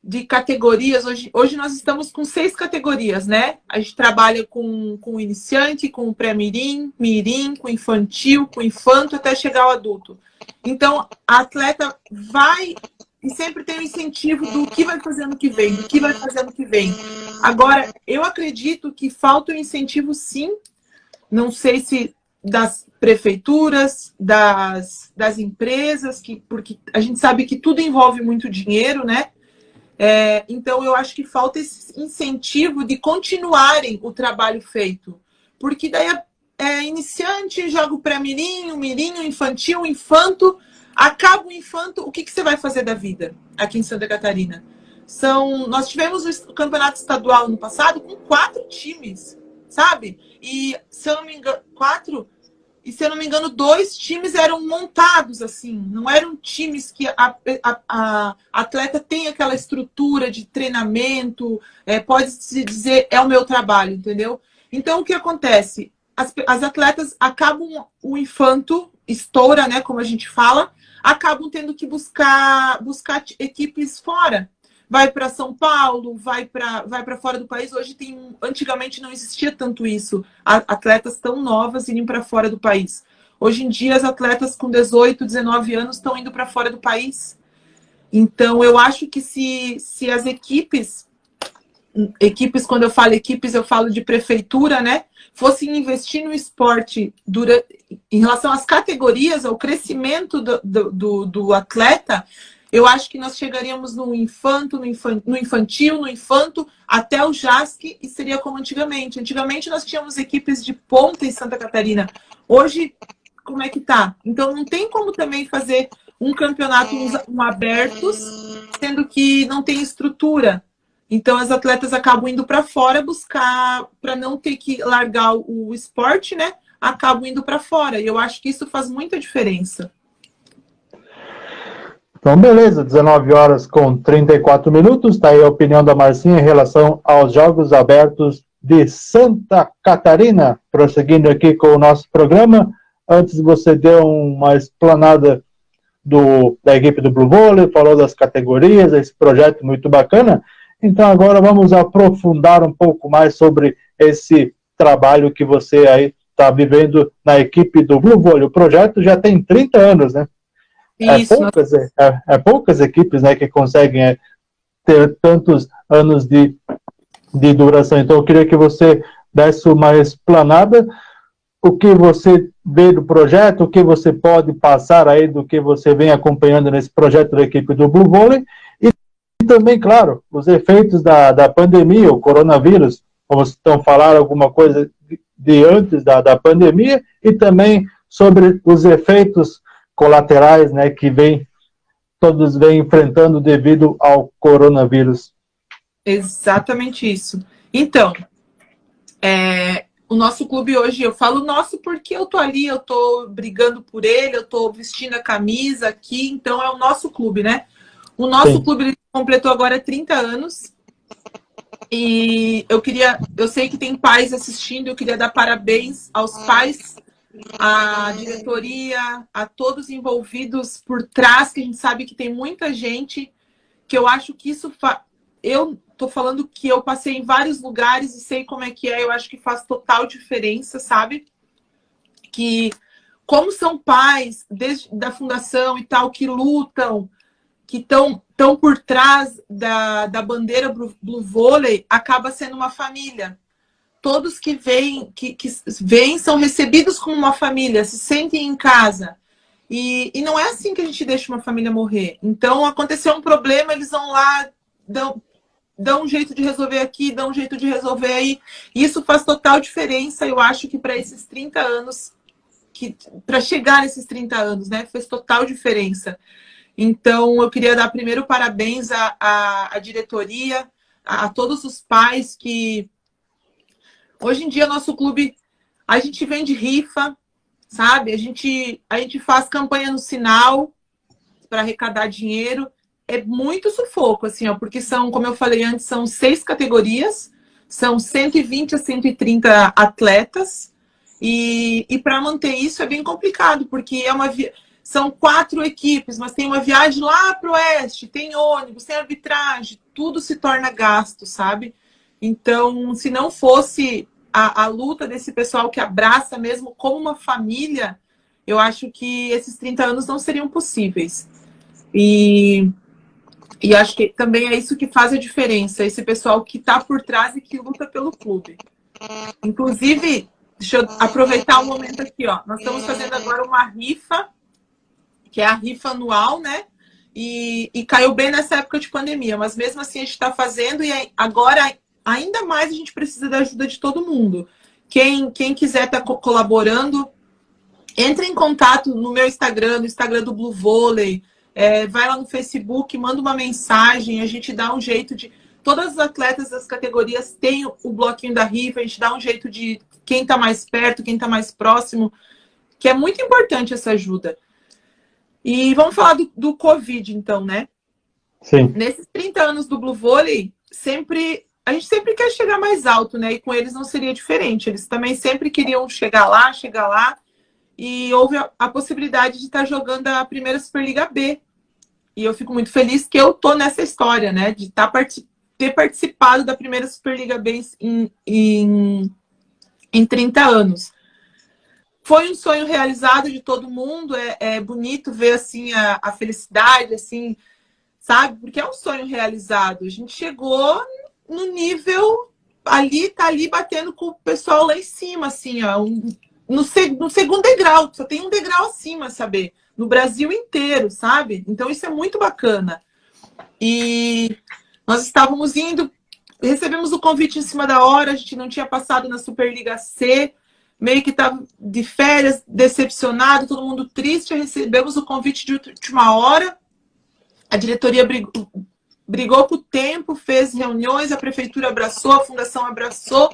de categorias, hoje nós estamos com 6 categorias, né? A gente trabalha com o iniciante, com o pré-mirim, mirim, com infantil, com infanto, até chegar ao adulto. Então, a atleta vai e sempre tem o incentivo do que vai fazer ano que vem, do que vai fazer ano que vem. Agora, eu acredito que falta o incentivo, sim. Não sei se das prefeituras, das empresas, porque a gente sabe que tudo envolve muito dinheiro, né? Então, eu acho que falta esse incentivo de continuarem o trabalho feito. Porque daí iniciante, joga o pré-mirim, o mirim, o infantil, o infanto, acaba o infanto, o que você vai fazer da vida aqui em Santa Catarina? Nós tivemos o campeonato estadual no passado com 4 times, sabe? E, se eu não me engano, 4... E, se eu não me engano, 2 times eram montados, assim. Não eram times que a atleta tem aquela estrutura de treinamento, pode-se dizer, é o meu trabalho, entendeu? Então, o que acontece? As atletas acabam, o infanto estoura, né, como a gente fala, acabam tendo que buscar equipes fora. Vai para São Paulo, vai para fora do país. Hoje antigamente não existia tanto isso. Atletas tão novas irem para fora do país. Hoje em dia, as atletas com 18, 19 anos estão indo para fora do país. Então, eu acho que se as equipes, quando eu falo equipes, eu falo de prefeitura, né? Fossem investir no esporte em relação às categorias, ao crescimento do atleta, eu acho que nós chegaríamos no infanto, no infantil, no infanto, até o JASC, e seria como antigamente. Antigamente nós tínhamos equipes de ponta em Santa Catarina. Hoje, como é que tá? Então não tem como também fazer um campeonato abertos, sendo que não tem estrutura. Então as atletas acabam indo para fora buscar, para não ter que largar o esporte, né? Acabam indo para fora. E eu acho que isso faz muita diferença. Então, beleza, 19 horas com 34 minutos, está aí a opinião da Marcinha em relação aos Jogos Abertos de Santa Catarina. Prosseguindo aqui com o nosso programa, antes você deu uma explanada da equipe do Blue Vôlei, falou das categorias, esse projeto muito bacana. Então agora vamos aprofundar um pouco mais sobre esse trabalho que você aí está vivendo na equipe do Blue Vôlei. O projeto já tem 30 anos, né? Isso, poucas equipes, né, que conseguem ter tantos anos de duração. Então eu queria que você desse uma explanada, o que você vê do projeto, o que você pode passar aí do que você vem acompanhando nesse projeto da equipe do Blue Vôlei, e também, claro, os efeitos da pandemia, o coronavírus, vamos então falar alguma coisa de antes da pandemia, e também sobre os efeitos colaterais, né, que todos vêm enfrentando devido ao coronavírus. Exatamente isso. Então, o nosso clube hoje, eu falo nosso porque eu tô ali, eu tô brigando por ele, eu tô vestindo a camisa aqui, então é o nosso clube, né? O nosso clube ele completou agora 30 anos. E eu sei que tem pais assistindo, eu queria dar parabéns aos pais, à diretoria, a todos envolvidos por trás, que a gente sabe que tem muita gente, que eu acho que isso eu tô falando que eu passei em vários lugares e sei como é que é, eu acho que faz total diferença, sabe? Que como são pais desde da fundação e tal, que lutam, que estão por trás da bandeira Blue Vôlei, acaba sendo uma família. Todos que vêm são recebidos como uma família, se sentem em casa. E não é assim que a gente deixa uma família morrer. Então, aconteceu um problema, eles vão lá, dão um jeito de resolver aqui, dão um jeito de resolver aí. Isso faz total diferença, eu acho que para esses 30 anos, para chegar nesses 30 anos, né, fez total diferença. Então, eu queria dar primeiro parabéns à diretoria, a todos os pais que... Hoje em dia, nosso clube, a gente vende rifa, sabe? A gente faz campanha no sinal para arrecadar dinheiro. É muito sufoco, assim, ó, porque são, como eu falei antes, são 6 categorias, são 120 a 130 atletas, e para manter isso é bem complicado, porque são 4 equipes, mas tem uma viagem lá para o oeste, tem ônibus, tem arbitragem, tudo se torna gasto, sabe? Então, se não fosse a luta desse pessoal que abraça mesmo como uma família, eu acho que esses 30 anos não seriam possíveis. E acho que também é isso que faz a diferença, esse pessoal que está por trás e que luta pelo clube. Inclusive, deixa eu aproveitar o momento aqui, ó. Nós estamos fazendo agora uma rifa, que é a rifa anual, né? E caiu bem nessa época de pandemia, mas mesmo assim a gente está fazendo, e agora ainda mais a gente precisa da ajuda de todo mundo. Quem quiser estar colaborando, entre em contato no meu Instagram, no Instagram do Blue Vôlei, vai lá no Facebook, manda uma mensagem, a gente dá um jeito de... Todas as atletas das categorias têm o bloquinho da rifa, a gente dá um jeito de quem está mais perto, quem está mais próximo, que é muito importante essa ajuda. E vamos falar do Covid, então, né? Sim. Nesses 30 anos do Blue Vôlei, a gente sempre quer chegar mais alto, né? E com eles não seria diferente. Eles também sempre queriam chegar lá. E houve a possibilidade de estar jogando a primeira Superliga B. E eu fico muito feliz que eu tô nessa história, né? De ter participado da primeira Superliga B em 30 anos. Foi um sonho realizado de todo mundo. É bonito ver assim a felicidade, assim, sabe? Porque é um sonho realizado. A gente chegou no nível ali, tá ali batendo com o pessoal lá em cima, assim, ó, no segundo degrau, só tem um degrau acima, saber, no Brasil inteiro, sabe? Então isso é muito bacana. E nós estávamos indo, recebemos o convite em cima da hora, a gente não tinha passado na Superliga C, meio que estava de férias, decepcionado, todo mundo triste, recebemos o convite de última hora, a diretoria brigou por tempo, fez reuniões, a prefeitura abraçou, a fundação abraçou.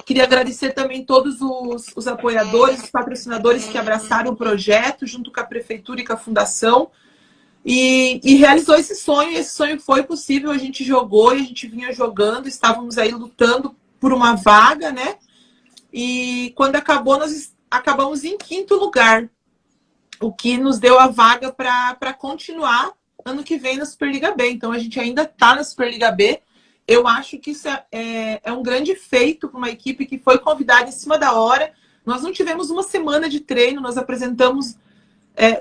Queria agradecer também todos os apoiadores, os patrocinadores que abraçaram o projeto, junto com a prefeitura e com a fundação, e realizou esse sonho. E esse sonho foi possível, a gente jogou e a gente vinha jogando, estávamos aí lutando por uma vaga, né? E quando acabou, nós acabamos em 5º lugar, o que nos deu a vaga para continuar ano que vem na Superliga B. Então a gente ainda está na Superliga B. Eu acho que isso é um grande feito para uma equipe que foi convidada em cima da hora. Nós não tivemos uma semana de treino, nós apresentamos,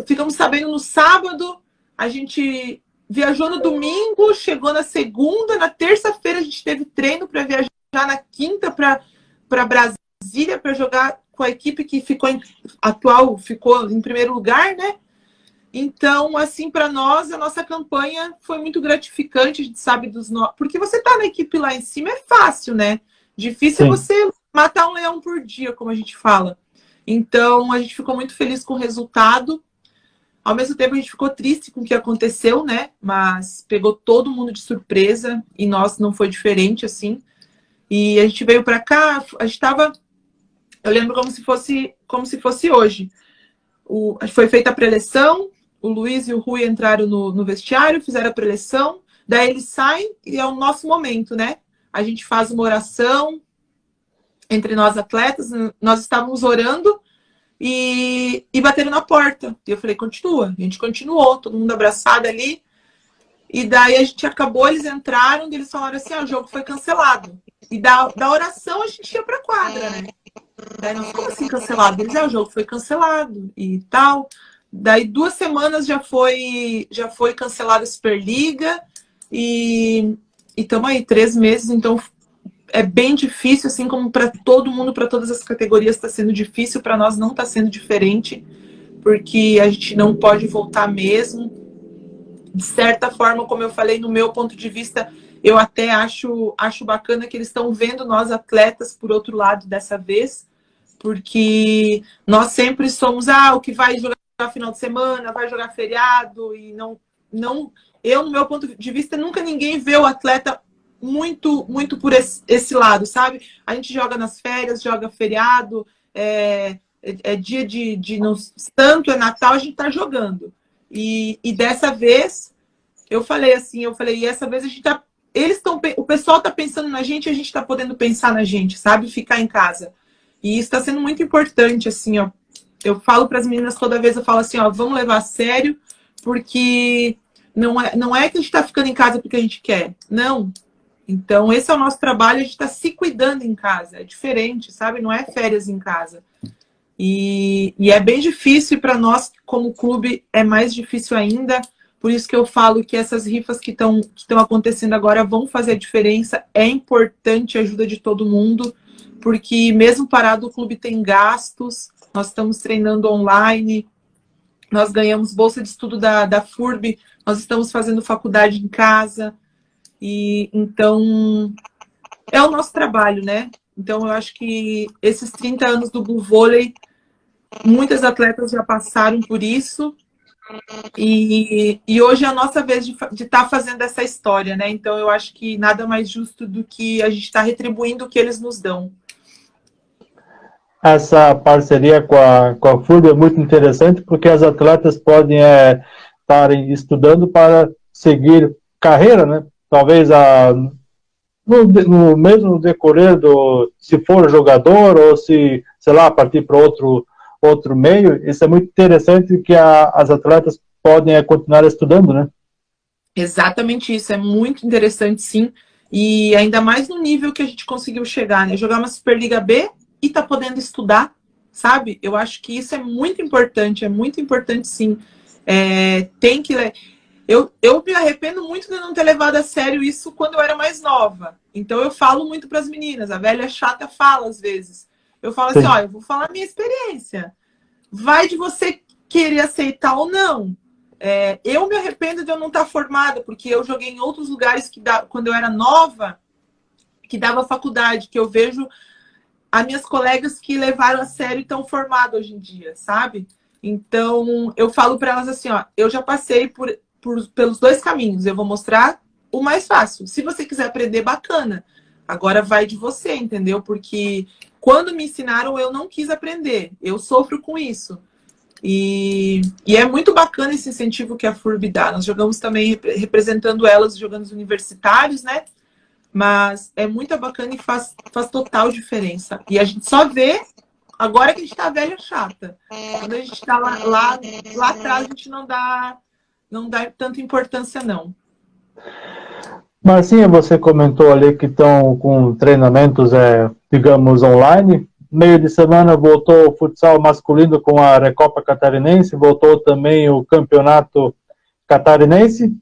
ficamos sabendo no sábado, a gente viajou no domingo, chegou na segunda, na terça-feira a gente teve treino para viajar na quinta para Brasília, para jogar com a equipe que ficou ficou em primeiro lugar, né? Então, assim, para nós, a nossa campanha foi muito gratificante, a gente sabe porque você tá na equipe lá em cima é fácil, né? Difícil é você matar um leão por dia, como a gente fala. Então, a gente ficou muito feliz com o resultado. Ao mesmo tempo, a gente ficou triste com o que aconteceu, né? Mas pegou todo mundo de surpresa e nós não foi diferente, assim. E a gente veio para cá, a gente tava... Eu lembro como se fosse hoje. Foi feita a preleção, o Luiz e o Rui entraram no vestiário, fizeram a preleção, daí eles saem e é o nosso momento, né? A gente faz uma oração entre nós atletas, nós estávamos orando e bateram na porta. E eu falei, continua. A gente continuou, todo mundo abraçado ali. E daí a gente acabou, eles entraram e eles falaram assim, o jogo foi cancelado. E da oração a gente ia pra quadra, né? Daí nós, como assim cancelado? Eles, o jogo foi cancelado e tal. Daí 2 semanas já foi cancelada a Superliga e estamos aí 3 meses, então é bem difícil, assim como para todo mundo, para todas as categorias está sendo difícil, para nós não está sendo diferente, porque a gente não pode voltar mesmo. De certa forma, como eu falei, no meu ponto de vista, eu até acho bacana que eles estão vendo nós atletas por outro lado dessa vez, porque nós sempre somos o que vai jogar final de semana, vai jogar feriado, e não eu, no meu ponto de vista, nunca ninguém vê o atleta muito por esse lado, sabe? A gente joga nas férias, joga feriado, é dia de santo, é Natal, a gente tá jogando. E dessa vez, eu falei, e essa vez a gente tá, o pessoal tá pensando na gente, a gente tá podendo pensar na gente, sabe? Ficar em casa. E isso tá sendo muito importante, assim, ó. Eu falo para as meninas toda vez, eu falo assim, vamos levar a sério, porque não é que a gente está ficando em casa porque a gente quer. Não. Então, esse é o nosso trabalho, a gente está se cuidando em casa. É diferente, sabe? Não é férias em casa. E é bem difícil, e para nós, como clube, é mais difícil ainda. Por isso que eu falo que essas rifas que estão acontecendo agora vão fazer a diferença. É importante a ajuda de todo mundo, porque mesmo parado, o clube tem gastos. Nós estamos treinando online, nós ganhamos bolsa de estudo da FURB, nós estamos fazendo faculdade em casa. E então, é o nosso trabalho, né? Então, eu acho que esses 30 anos do Blue Vôlei, muitas atletas já passaram por isso. E hoje é a nossa vez de estar fazendo essa história, né? Então, eu acho que nada mais justo do que a gente estar retribuindo o que eles nos dão. Essa parceria com a FURB é muito interessante, porque as atletas podem estarem estudando para seguir carreira, né? Talvez no mesmo decorrer se for jogador ou se, sei lá, partir para outro meio. Isso é muito interessante, que as atletas podem continuar estudando, né? Exatamente isso, é muito interessante, sim. E ainda mais no nível que a gente conseguiu chegar, né? Jogar uma Superliga B e tá podendo estudar, sabe? Eu acho que isso é muito importante sim. Tem que... eu me arrependo muito de não ter levado a sério isso quando eu era mais nova. Então eu falo muito para as meninas, a velha chata fala às vezes. Eu falo assim, ó, eu vou falar a minha experiência. Vai de você querer aceitar ou não. Eu me arrependo de eu não estar formada, porque eu joguei em outros lugares quando eu era nova, que dava faculdade, que eu vejo as minhas colegas que levaram a sério e estão formadas hoje em dia, sabe? Então, eu falo para elas assim, ó, eu já passei pelos dois caminhos, eu vou mostrar o mais fácil. Se você quiser aprender, bacana. Agora vai de você, entendeu? Porque quando me ensinaram, eu não quis aprender. Eu sofro com isso. E é muito bacana esse incentivo que a FURB dá. Nós jogamos também representando elas, jogando os universitários, né? Mas é muito bacana e faz total diferença. E a gente só vê agora que a gente tá velha chata. Quando a gente tá lá atrás, a gente não dá tanta importância, não. Marcinha, você comentou ali que estão com treinamentos, digamos, online. Meio de semana voltou o futsal masculino com a Recopa Catarinense, voltou também o Campeonato Catarinense.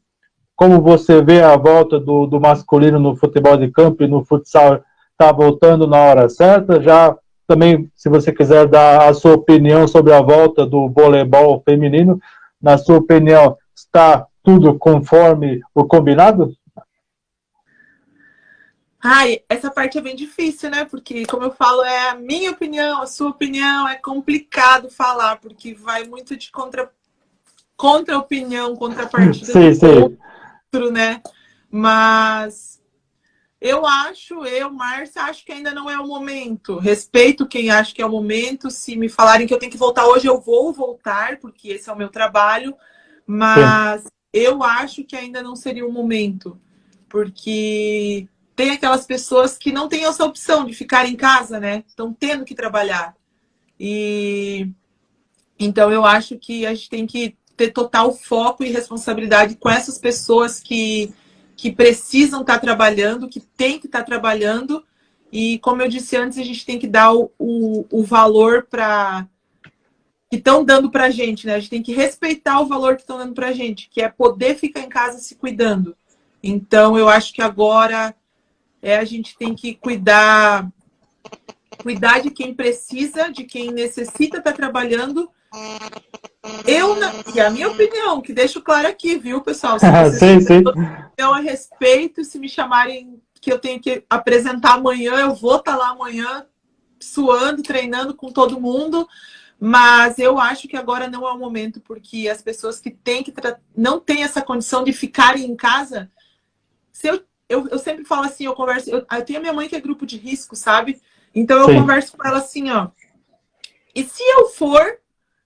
Como você vê a volta do masculino no futebol de campo e no futsal está voltando na hora certa? Já também, se você quiser dar a sua opinião sobre a volta do voleibol feminino, na sua opinião, está tudo conforme o combinado? Ai, essa parte é bem difícil, né? Porque, como eu falo, é a minha opinião, a sua opinião, é complicado falar, porque vai muito de contra-opinião, contrapartida do outro, né? Mas Márcia, acho que ainda não é o momento. Respeito quem acha que é o momento. Se me falarem que eu tenho que voltar hoje, eu vou voltar, porque esse é o meu trabalho. Mas eu acho que ainda não seria o momento, porque tem aquelas pessoas que não têm essa opção de ficar em casa, né? Estão tendo que trabalhar. Então, eu acho que a gente tem que ter total foco e responsabilidade com essas pessoas que precisam estar trabalhando, que têm que estar trabalhando. E, como eu disse antes, a gente tem que dar o valor que estão dando para a gente, né? A gente tem que respeitar o valor que estão dando para a gente, que é poder ficar em casa se cuidando. Então, eu acho que agora a gente tem que cuidar de quem precisa, de quem necessita estar trabalhando. E a minha opinião, que deixo claro aqui, viu, pessoal? Se vocês têm opinião a respeito, se me chamarem que eu tenho que apresentar amanhã, eu vou estar lá amanhã, suando, treinando com todo mundo. Mas eu acho que agora não é o momento, porque as pessoas que não têm essa condição de ficarem em casa, eu sempre falo assim, eu tenho a minha mãe que é grupo de risco, sabe? Então eu converso com ela assim, ó. E se eu for,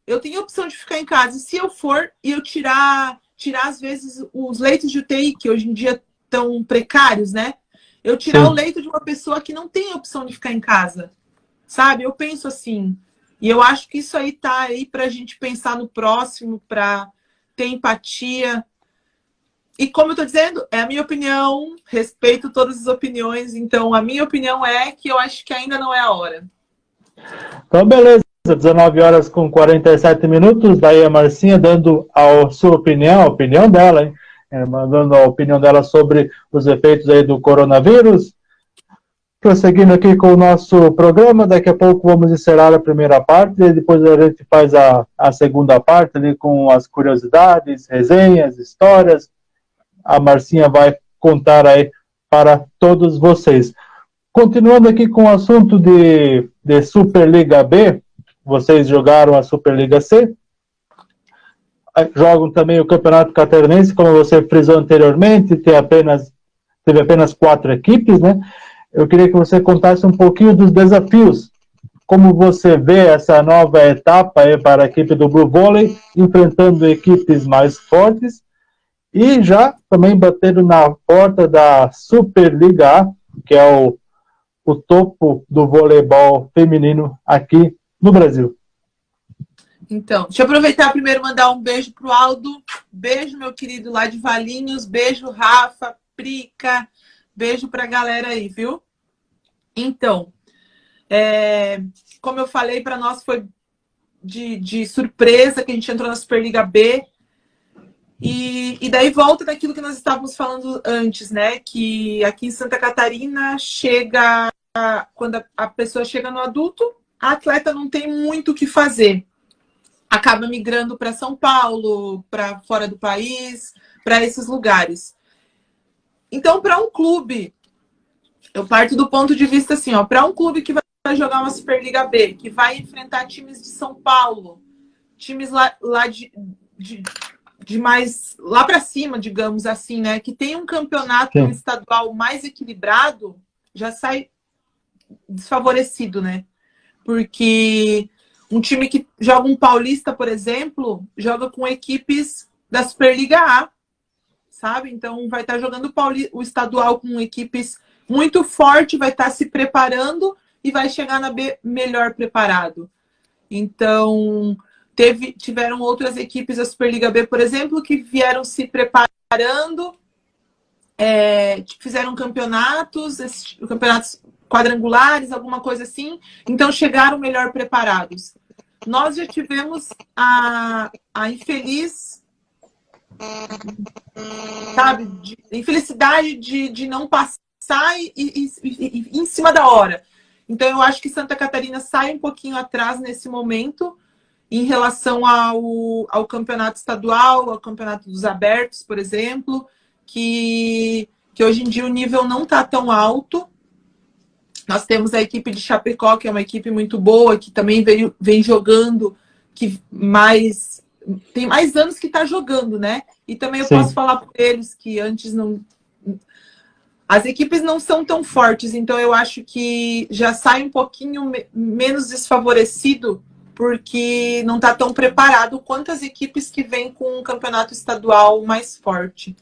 eu tenho a opção de ficar em casa. E se eu for e eu tirar às vezes os leitos de UTI, que hoje em dia estão precários, né? Eu tirar o leito de uma pessoa que não tem a opção de ficar em casa, sabe? Eu penso assim. E eu acho que isso aí tá aí pra gente pensar no próximo, pra ter empatia. E como eu tô dizendo, é a minha opinião, respeito todas as opiniões, então a minha opinião é que eu acho que ainda não é a hora. Então, beleza, 19 horas com 47 minutos, daí a Marcinha dando a sua opinião, a opinião dela, hein? Mandando a opinião dela sobre os efeitos aí do coronavírus. Prosseguindo aqui com o nosso programa, daqui a pouco vamos encerrar a primeira parte, e depois a gente faz a segunda parte ali com as curiosidades, resenhas, histórias. A Marcinha vai contar aí para todos vocês. Continuando aqui com o assunto de Superliga B, vocês jogaram a Superliga C, jogam também o Campeonato Catarinense, como você frisou anteriormente, teve apenas 4 equipes, né? Eu queria que você contasse um pouquinho dos desafios, como você vê essa nova etapa aí para a equipe do Blue Volley, enfrentando equipes mais fortes, e já também batendo na porta da Superliga A, que é o topo do voleibol feminino aqui no Brasil. Então, deixa eu aproveitar primeiro e mandar um beijo pro Aldo. Beijo, meu querido, lá de Valinhos. Beijo, Rafa, Prica. Beijo pra galera aí, viu? Então, como eu falei, para nós foi de surpresa que a gente entrou na Superliga B. E daí volta daquilo que nós estávamos falando antes, né? Que aqui em Santa Catarina quando a pessoa chega no adulto, a atleta não tem muito o que fazer. Acaba migrando para São Paulo, para fora do país, para esses lugares. Então, para um clube, eu parto do ponto de vista assim, ó, para um clube que vai jogar uma Superliga B, que vai enfrentar times de São Paulo, times lá de mais lá para cima, digamos assim, né? Que tem um campeonato estadual mais equilibrado, já sai desfavorecido, né? Porque um time que joga um paulista, por exemplo, joga com equipes da Superliga A, sabe? Então vai estar jogando o estadual com equipes muito forte, vai estar se preparando e vai chegar na B melhor preparado. Então tiveram outras equipes da Superliga B, por exemplo, que vieram se preparando, fizeram campeonatos quadrangulares, alguma coisa assim, então chegaram melhor preparados. Nós já tivemos a infeliz, sabe, infelicidade de não passar e em cima da hora. Então eu acho que Santa Catarina sai um pouquinho atrás nesse momento, em relação ao campeonato estadual, ao campeonato dos abertos, por exemplo, que hoje em dia o nível não está tão alto. Nós temos a equipe de Chapecó, que é uma equipe muito boa, que também vem jogando, que tem mais anos que está jogando, né? E também eu posso falar por eles que antes não... As equipes não são tão fortes, então eu acho que já sai um pouquinho menos desfavorecido, porque não está tão preparado quanto as equipes que vêm com um campeonato estadual mais forte.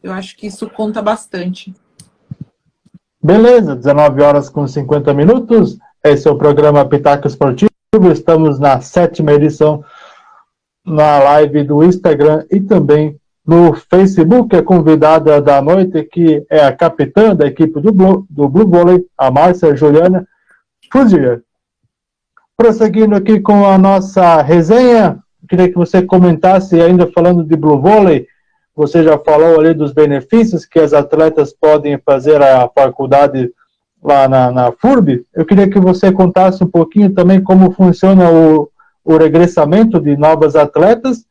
Eu acho que isso conta bastante. Beleza, 19 horas com 50 minutos. Esse é o programa Pitaco Esportivo. Estamos na 7ª edição na live do Instagram e também no Facebook. A convidada da noite que é a capitã da equipe do Blue Volley, a Márcia Juliana Fuzier. Prosseguindo aqui com a nossa resenha, queria que você comentasse, ainda falando de Blue Volley, você já falou ali dos benefícios que as atletas podem fazer a faculdade lá na FURB. Eu queria que você contasse um pouquinho também como funciona o regressamento de novas atletas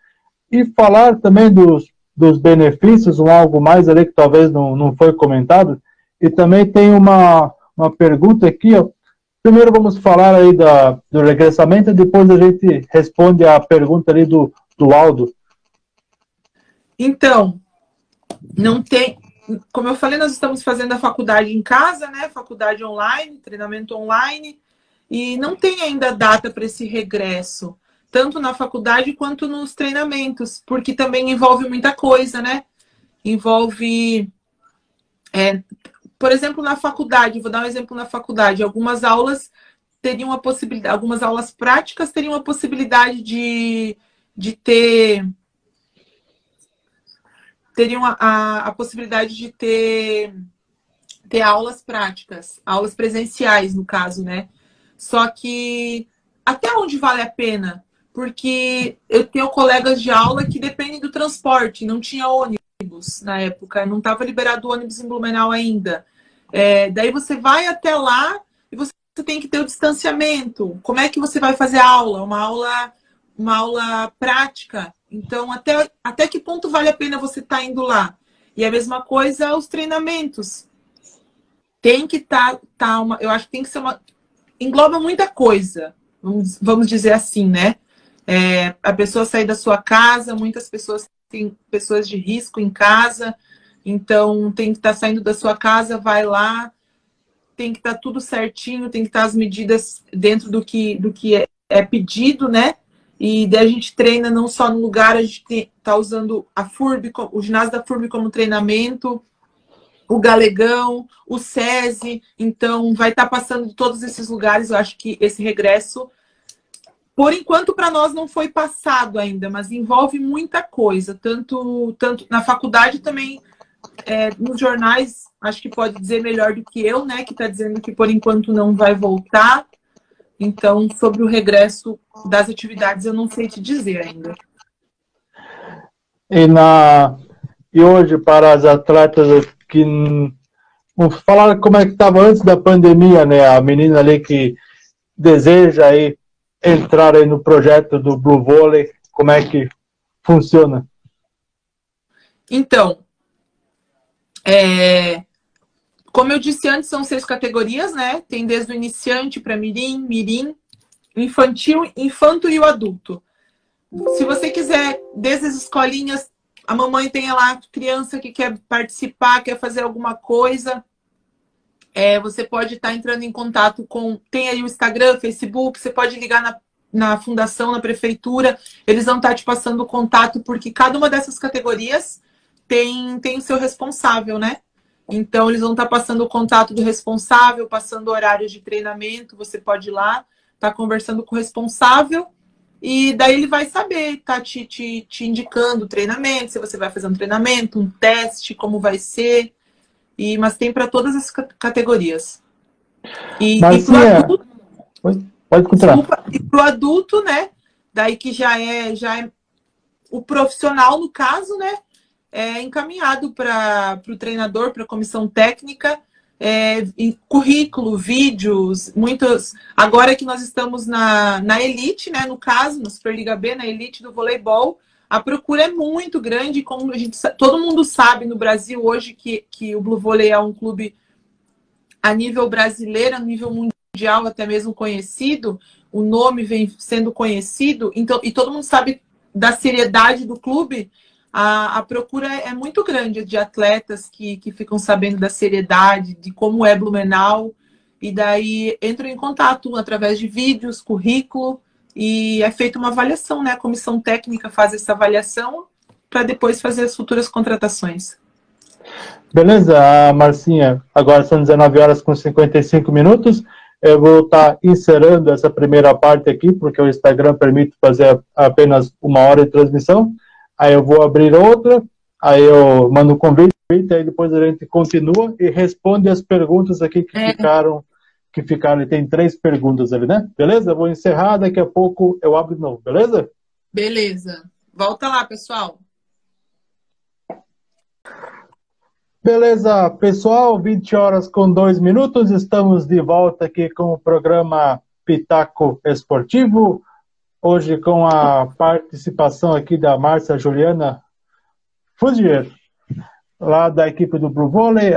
e falar também dos benefícios, algo mais ali que talvez não foi comentado. E também tem uma pergunta aqui, ó. Primeiro vamos falar aí do regressamento e depois a gente responde a pergunta ali do Aldo. Então, não tem... Como eu falei, nós estamos fazendo a faculdade em casa, né? Faculdade online, treinamento online. E não tem ainda data para esse regresso. Tanto na faculdade quanto nos treinamentos. Porque também envolve muita coisa, né? Envolve... por exemplo, na faculdade, vou dar um exemplo na faculdade, algumas aulas teriam a possibilidade, algumas aulas práticas teriam a possibilidade de ter, teriam a possibilidade de ter aulas práticas, aulas presenciais, no caso, né? Só que até onde vale a pena? Porque eu tenho colegas de aula que dependem do transporte, não tinha ônibus na época, não estava liberado o ônibus em Blumenau ainda. Daí você vai até lá e você tem que ter o distanciamento. Como é que você vai fazer a aula? Uma aula prática. Então, até que ponto vale a pena você estar indo lá? E a mesma coisa os treinamentos. Tem que eu acho que tem que ser engloba muita coisa, vamos dizer assim, né? A pessoa sair da sua casa, muitas pessoas têm pessoas de risco em casa, então tem que estar saindo da sua casa, vai lá, tem que estar tudo certinho, tem que estar as medidas dentro do que é pedido, né? E daí a gente treina não só no lugar, a gente está usando a FURB, o ginásio da FURB como treinamento, o Galegão, o SESI, então vai estar passando de todos esses lugares. Eu acho que esse regresso, por enquanto, para nós não foi passado ainda, mas envolve muita coisa, tanto na faculdade também, nos jornais, acho que pode dizer melhor do que eu, né, que está dizendo que por enquanto não vai voltar. Então, sobre o regresso das atividades, eu não sei te dizer ainda. E hoje, para as atletas que... Vamos falar como é que estava antes da pandemia, né? A menina ali que deseja aí entrar aí no projeto do Blue Volley, como é que funciona? Então, como eu disse antes, são 6 categorias, né? Tem desde o iniciante para mirim, infantil, infanto e o adulto. Se você quiser, desde as escolinhas, a mamãe tem lá criança que quer participar, quer fazer alguma coisa, você pode estar entrando em contato com... Tem aí o Instagram, Facebook, você pode ligar na fundação, na prefeitura, eles vão estar te passando o contato, porque cada uma dessas categorias tem o seu responsável, né? Então, eles vão estar passando o contato do responsável, passando horários de treinamento, você pode ir lá, estar conversando com o responsável, e daí ele vai saber, tá te indicando o treinamento, se você vai fazer um treinamento, um teste, como vai ser, mas tem para todas as categorias. E para o adulto, pode continuar. Desculpa, e para o adulto, né? Daí que já é o profissional, no caso, né? É encaminhado para o treinador, para a comissão técnica, em currículo, vídeos, muitos. Agora que nós estamos na elite, né? No caso, na Superliga B, na elite do voleibol, a procura é muito grande, como todo mundo sabe no Brasil hoje que o Blue Volley é um clube a nível brasileiro, a nível mundial, até mesmo conhecido, o nome vem sendo conhecido, então, e todo mundo sabe da seriedade do clube. A procura é muito grande de atletas que ficam sabendo da seriedade, de como é Blumenau, e daí entram em contato através de vídeos, currículo, e é feita uma avaliação, né? A comissão técnica faz essa avaliação para depois fazer as futuras contratações. Beleza, Marcinha, agora são 19 horas com 55 minutos. Eu vou estar encerrando essa primeira parte aqui, porque o Instagram permite fazer apenas 1 hora de transmissão. Aí eu vou abrir outra, aí eu mando um convite, aí depois a gente continua e responde as perguntas aqui que ficaram. Tem 3 perguntas ali, né? Beleza? Eu vou encerrar, daqui a pouco eu abro de novo, beleza? Beleza. Volta lá, pessoal. Beleza, pessoal, 20 horas com 2 minutos, estamos de volta aqui com o programa Pitaco Esportivo, hoje com a participação aqui da Márcia Juliana Fugier, lá da equipe do Blue Volley.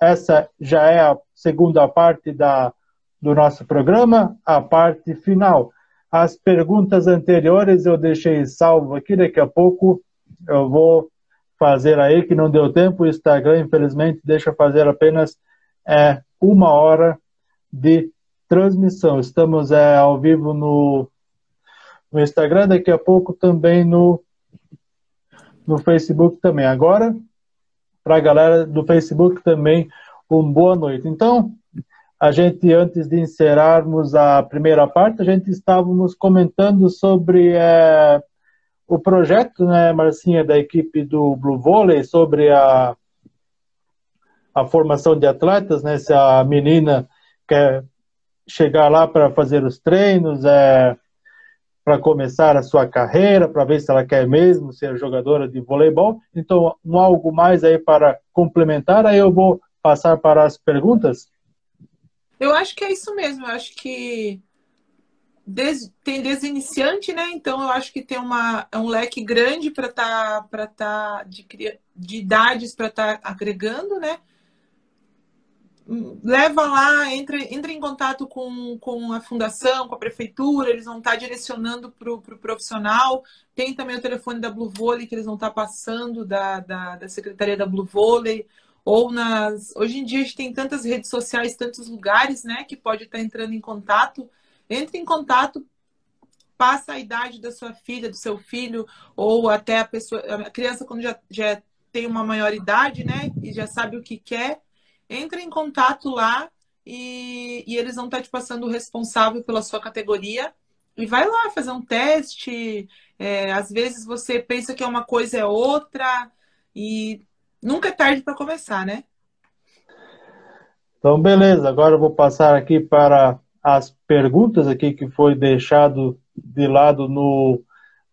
Essa já é a segunda parte do nosso programa, a parte final. As perguntas anteriores eu deixei salvo aqui, daqui a pouco eu vou fazer aí, que não deu tempo, o Instagram infelizmente deixa fazer apenas 1 hora de transmissão. Estamos ao vivo no Instagram, daqui a pouco também no Facebook também. Agora, para a galera do Facebook também, boa noite. Então, a gente, antes de encerrarmos a primeira parte, a gente estávamos comentando sobre o projeto, né, Marcinha, da equipe do Blue Volley, sobre a formação de atletas, né, se a menina quer chegar lá para fazer os treinos, para começar a sua carreira, para ver se ela quer mesmo ser jogadora de voleibol. Então, algo mais aí para complementar, aí eu vou passar para as perguntas. Eu acho que é isso mesmo, eu acho que tem desde iniciante, né? Então eu acho que tem um leque grande para tá de idades para estar agregando, né? Leva lá, entra em contato com a fundação, com a prefeitura, eles vão estar direcionando para o profissional. Tem também o telefone da Blue Volley que eles vão estar passando da Secretaria da Blue Volley. Hoje em dia a gente tem tantas redes sociais, tantos lugares, né, que pode estar entrando em contato. Entre em contato, passa a idade da sua filha, do seu filho, ou até a criança quando já tem uma maior idade, né, e já sabe o que quer, entra em contato lá e eles vão estar te passando o responsável pela sua categoria e vai lá fazer um teste. Às vezes você pensa que é uma coisa, é outra, e nunca é tarde para começar, né? Então, beleza. Agora eu vou passar aqui para as perguntas aqui que foi deixado de lado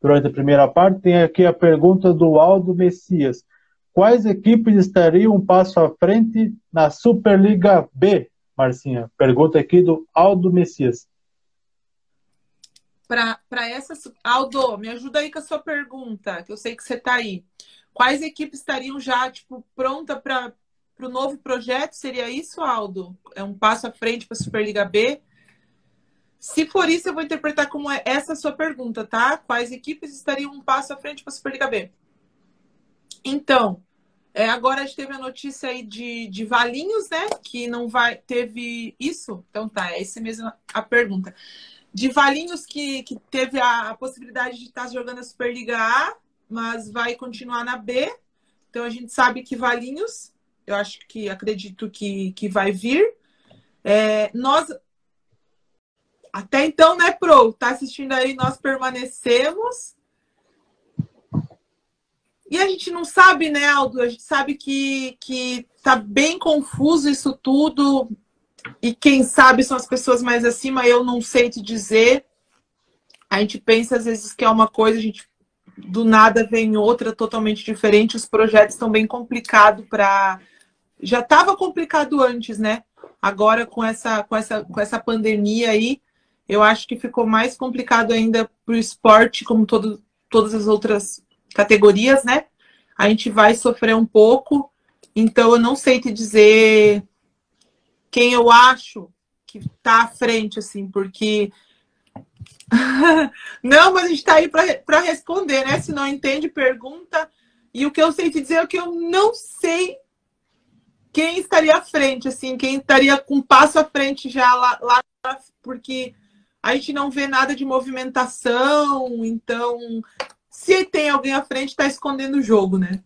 durante a primeira parte. Tem aqui a pergunta do Aldo Messias. Quais equipes estariam um passo à frente na Superliga B, Marcinha? Pergunta aqui do Aldo Messias. Para essa... Aldo, me ajuda aí com a sua pergunta, que eu sei que você está aí. Quais equipes estariam já, tipo, pronta para o novo projeto? Seria isso, Aldo? É um passo à frente para a Superliga B? Se for isso, eu vou interpretar como essa sua pergunta, tá? Quais equipes estariam um passo à frente para a Superliga B? Então, agora a gente teve a notícia aí de Valinhos, né? Que não vai... Teve isso? Então tá, é essa mesmo a pergunta. De Valinhos que teve a possibilidade de estar jogando a Superliga A, mas vai continuar na B. Então a gente sabe que Valinhos, eu acredito que vai vir. Nós... Até então, né, Pro? Tá assistindo aí, nós permanecemos. E a gente não sabe, né, Aldo? A gente sabe que tá bem confuso isso tudo. E quem sabe são as pessoas mais acima, eu não sei te dizer. A gente pensa, às vezes, que é uma coisa, a gente do nada vem outra totalmente diferente. Os projetos estão bem complicados para... Já estava complicado antes, né? Agora, com essa pandemia aí, eu acho que ficou mais complicado ainda para o esporte, como todas as outras categorias, né? A gente vai sofrer um pouco. Então, eu não sei te dizer quem eu acho que está à frente, assim, porque... Não, mas a gente está aí para responder, né? Se não entende, pergunta. E o que eu sei te dizer é que eu não sei quem estaria à frente, assim, quem estaria com um passo à frente já lá, porque a gente não vê nada de movimentação, então, se tem alguém à frente, está escondendo o jogo, né?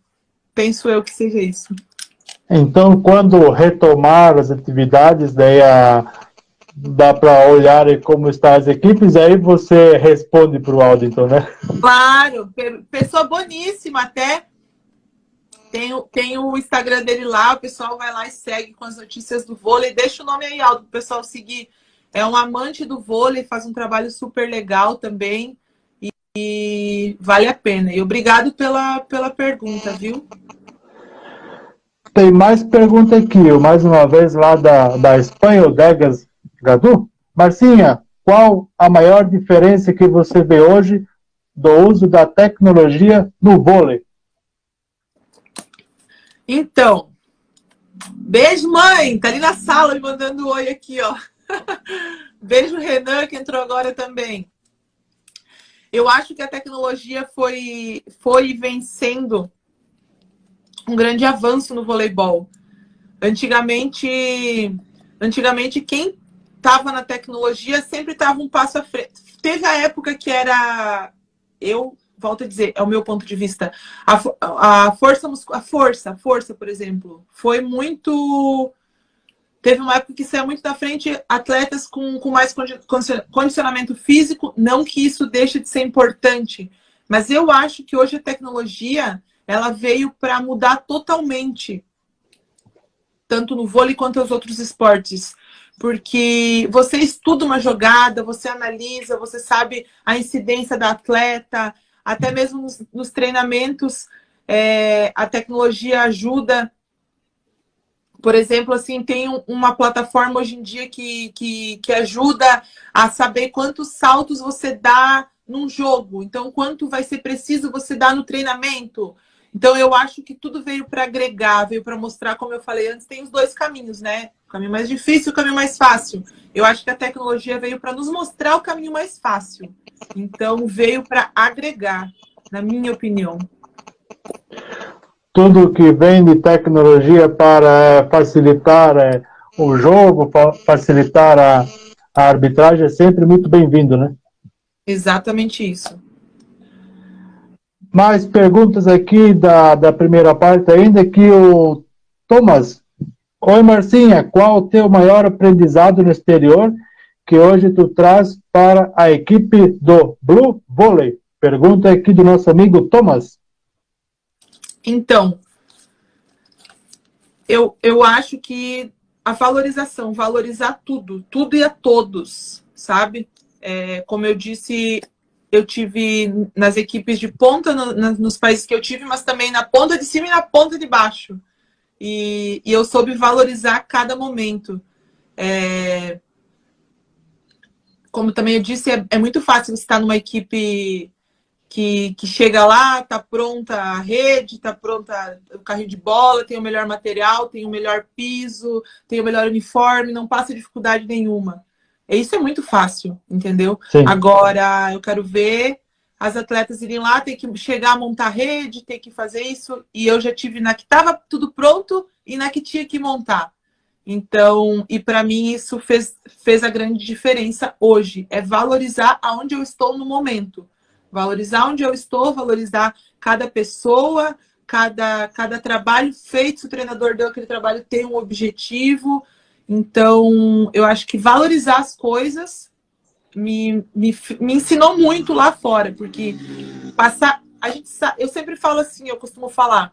Penso eu que seja isso. Então, quando retomar as atividades, daí dá para olhar como estão as equipes, aí você responde para o Aldo, então, né? Claro, pessoa boníssima, até tem o Instagram dele lá, o pessoal vai lá e segue com as notícias do vôlei. Deixa o nome aí, Aldo, para o pessoal seguir. É um amante do vôlei, faz um trabalho super legal também e vale a pena. E obrigado pela pergunta, viu? Tem mais pergunta aqui, mais uma vez lá da Espanha, o Degas Gadu. Marcinha, qual a maior diferença que você vê hoje do uso da tecnologia no vôlei? Então, beijo, mãe! Tá ali na sala me mandando oi aqui, ó. Beijo, Renan, que entrou agora também. Eu acho que a tecnologia foi vencendo um grande avanço no voleibol. Antigamente quem estava na tecnologia sempre estava um passo à frente. Teve a época que era... Eu volto a dizer, é o meu ponto de vista. A força, por exemplo, foi muito... Teve uma época que saiu muito da frente atletas com mais condicionamento físico, não que isso deixe de ser importante, mas eu acho que hoje a tecnologia ela veio para mudar totalmente, tanto no vôlei quanto nos outros esportes, porque você estuda uma jogada, você analisa, você sabe a incidência da atleta, até mesmo nos treinamentos, a tecnologia ajuda. Por exemplo, assim, tem uma plataforma hoje em dia que ajuda a saber quantos saltos você dá num jogo. Então, quanto vai ser preciso você dar no treinamento. Então, eu acho que tudo veio para agregar, veio para mostrar, como eu falei antes, tem os dois caminhos, né? O caminho mais difícil e o caminho mais fácil. Eu acho que a tecnologia veio para nos mostrar o caminho mais fácil. Então, veio para agregar, na minha opinião. Tudo que vem de tecnologia para facilitar o jogo, facilitar a arbitragem é sempre muito bem-vindo, né? Exatamente isso. Mais perguntas aqui da primeira parte ainda, que o Thomas. Oi, Marcinha, qual o teu maior aprendizado no exterior que hoje tu traz para a equipe do Blue Volley? Pergunta aqui do nosso amigo Thomas. Então, eu acho que a valorização, valorizar tudo e a todos, sabe? Como eu disse, eu tive nas equipes de ponta, nos países que eu tive, mas também na ponta de cima e na ponta de baixo. E eu soube valorizar cada momento. Como também eu disse, é muito fácil você estar numa equipe que chega lá, tá pronta a rede, tá pronta o carrinho de bola, tem o melhor material, tem o melhor piso, tem o melhor uniforme, não passa dificuldade nenhuma. Isso é muito fácil, entendeu? Sim. Agora, eu quero ver as atletas irem lá, ter que chegar a montar rede, ter que fazer isso, e eu já tive na que estava tudo pronto e na que tinha que montar. Então, e para mim isso fez a grande diferença hoje, é valorizar aonde eu estou no momento. Valorizar onde eu estou, valorizar cada pessoa, cada trabalho feito, se o treinador deu aquele trabalho, tem um objetivo. Então, eu acho que valorizar as coisas me ensinou muito lá fora, porque eu sempre falo assim, eu costumo falar,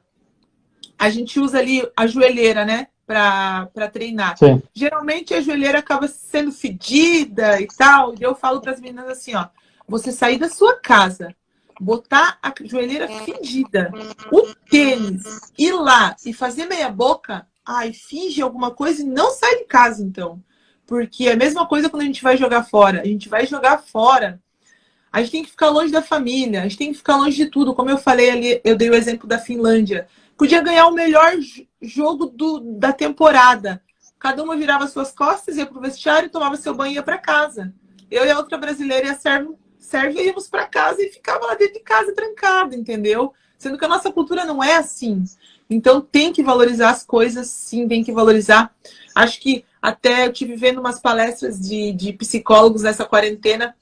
a gente usa ali a joelheira, né, para treinar. Sim. Geralmente a joelheira acaba sendo fedida e tal, e eu falo para as meninas assim, ó, você sair da sua casa, botar a joelheira fedida, o tênis, ir lá e fazer meia boca, finge alguma coisa e não sai de casa, então. Porque é a mesma coisa quando a gente vai jogar fora. A gente vai jogar fora, a gente tem que ficar longe da família, a gente tem que ficar longe de tudo. Como eu falei ali, eu dei o exemplo da Finlândia. Podia ganhar o melhor jogo da temporada. Cada uma virava suas costas, ia pro vestiário, tomava seu banho e ia para casa. Eu e a outra brasileira e a Sérvia íamos para casa e ficava lá dentro de casa trancada, entendeu? Sendo que a nossa cultura não é assim. Então tem que valorizar as coisas, sim, tem que valorizar. Acho que até eu tive vendo umas palestras de psicólogos nessa quarentena.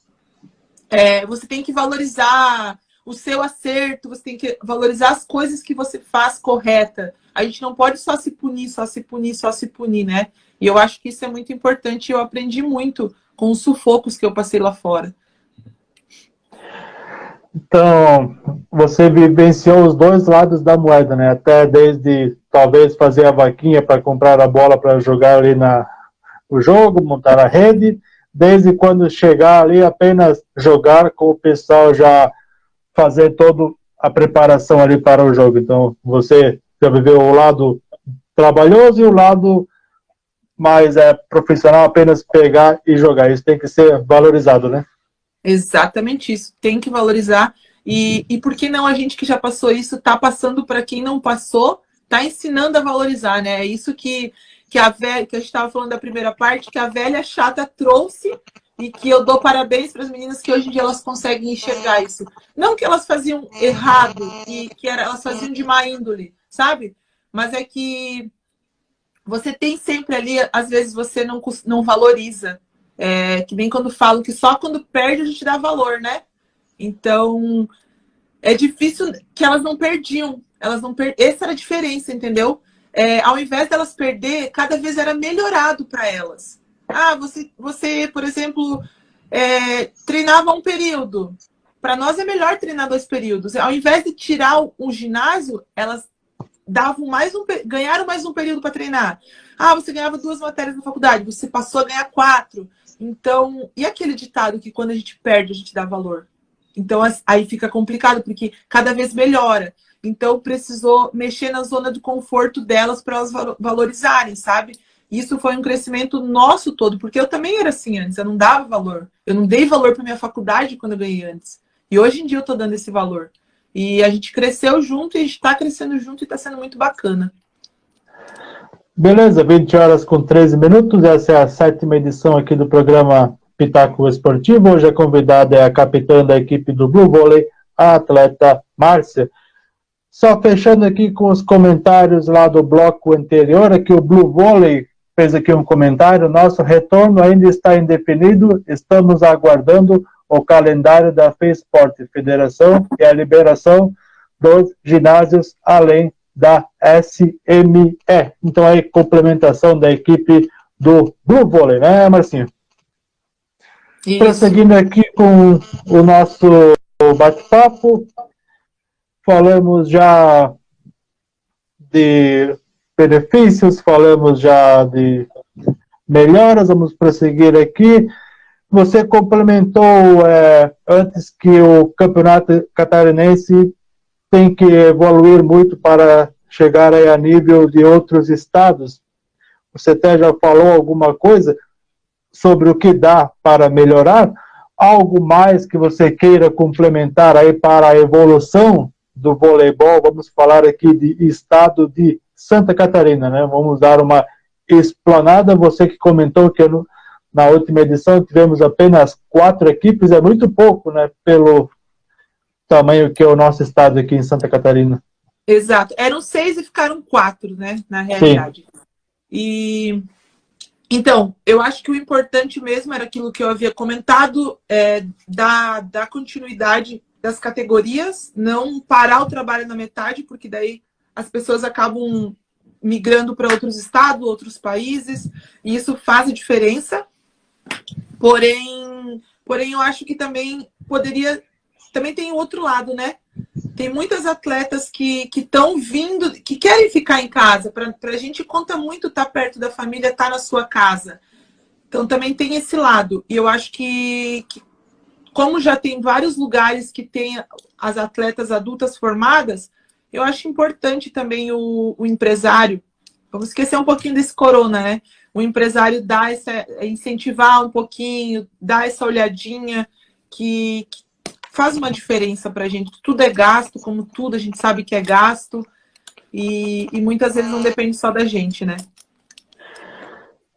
Você tem que valorizar o seu acerto, você tem que valorizar as coisas que você faz correta. A gente não pode só se punir, só se punir, só se punir, né? E eu acho que isso é muito importante e eu aprendi muito com os sufocos que eu passei lá fora. Então, você vivenciou os dois lados da moeda, né? Até desde, talvez, fazer a vaquinha para comprar a bola para jogar ali no jogo, montar a rede, desde quando chegar ali apenas jogar com o pessoal já fazer toda a preparação ali para o jogo. Então, você já viveu o lado trabalhoso e o lado mais profissional, apenas pegar e jogar. Isso tem que ser valorizado, né? Exatamente isso, tem que valorizar. E por que não a gente que já passou isso está passando para quem não passou, está ensinando a valorizar, né? É isso que a gente estava falando da primeira parte, que a velha chata trouxe e que eu dou parabéns para as meninas que hoje em dia elas conseguem enxergar isso. Não que elas faziam errado e elas faziam de má índole, sabe? Mas é que você tem sempre ali, às vezes você não valoriza. Que nem quando falam que só quando perde a gente dá valor, né? Então, é difícil que elas não perdiam. Essa era a diferença, entendeu? Ao invés delas perder, cada vez era melhorado para elas. Você, por exemplo, treinava um período. Para nós é melhor treinar 2 períodos. Ao invés de tirar o ginásio, elas ganharam mais um período para treinar. Você ganhava 2 matérias na faculdade, você passou a ganhar 4. Então, e aquele ditado que quando a gente perde, a gente dá valor? Então, aí fica complicado, porque cada vez melhora. Então, precisou mexer na zona de conforto delas para elas valorizarem, sabe? Isso foi um crescimento nosso todo, porque eu também era assim antes, eu não dava valor. Eu não dei valor para minha faculdade quando eu ganhei antes. E hoje em dia eu estou dando esse valor. E a gente cresceu junto e a gente está crescendo junto e está sendo muito bacana. Beleza, 20 horas com 13 minutos, essa é a 7ª edição aqui do programa Pitaco Esportivo. Hoje a convidada é a capitã da equipe do Blue Volley, a atleta Márcia. Só fechando aqui com os comentários lá do bloco anterior, aqui o Blue Volley fez aqui um comentário: nosso retorno ainda está indefinido, estamos aguardando o calendário da FESPORT, Federação, e a liberação dos ginásios além da SME. Então, aí, complementação da equipe do Blue Volley, né, Marcinho? Isso. Prosseguindo aqui com o nosso bate-papo, falamos já de benefícios, falamos já de melhoras, vamos prosseguir aqui. Você complementou antes que o campeonato catarinense tem que evoluir muito para chegar a nível de outros estados. Você até já falou alguma coisa sobre o que dá para melhorar? Algo mais que você queira complementar aí para a evolução do voleibol? Vamos falar aqui de estado de Santa Catarina, né? Vamos dar uma explanada. Você que comentou que na última edição tivemos apenas 4 equipes, é muito pouco, né? Pelo tamanho que é o nosso estado aqui em Santa Catarina. Exato. Eram 6 e ficaram 4, né? Na realidade. Sim. E então, eu acho que o importante mesmo era aquilo que eu havia comentado, da continuidade das categorias, não parar o trabalho na metade, porque daí as pessoas acabam migrando para outros estados, outros países, e isso faz a diferença. Porém, eu acho que também poderia... Também tem o outro lado, né? Tem muitas atletas que estão vindo, que querem ficar em casa. Para a gente conta muito estar perto da família, estar na sua casa. Então também tem esse lado. E eu acho que como já tem vários lugares que tem as atletas adultas formadas, eu acho importante também o empresário. Vamos esquecer um pouquinho desse corona, né? O empresário incentivar um pouquinho, dar essa olhadinha que faz uma diferença para a gente. Tudo é gasto, como tudo, a gente sabe que é gasto. E muitas vezes não depende só da gente, né?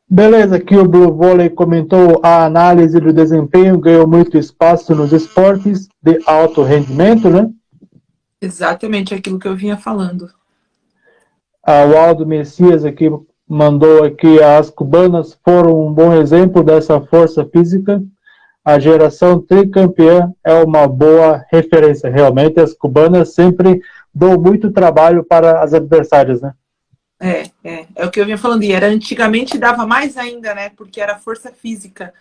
Beleza, aqui o Blue Volley comentou a análise do desempenho ganhou muito espaço nos esportes de alto rendimento, né? Exatamente aquilo que eu vinha falando. O Aldo Messias aqui mandou aqui: as cubanas foram um bom exemplo dessa força física. A geração tricampeã é uma boa referência. Realmente, as cubanas sempre dão muito trabalho para as adversárias, né? É o que eu vinha falando. E antigamente dava mais ainda, né? Porque era força física.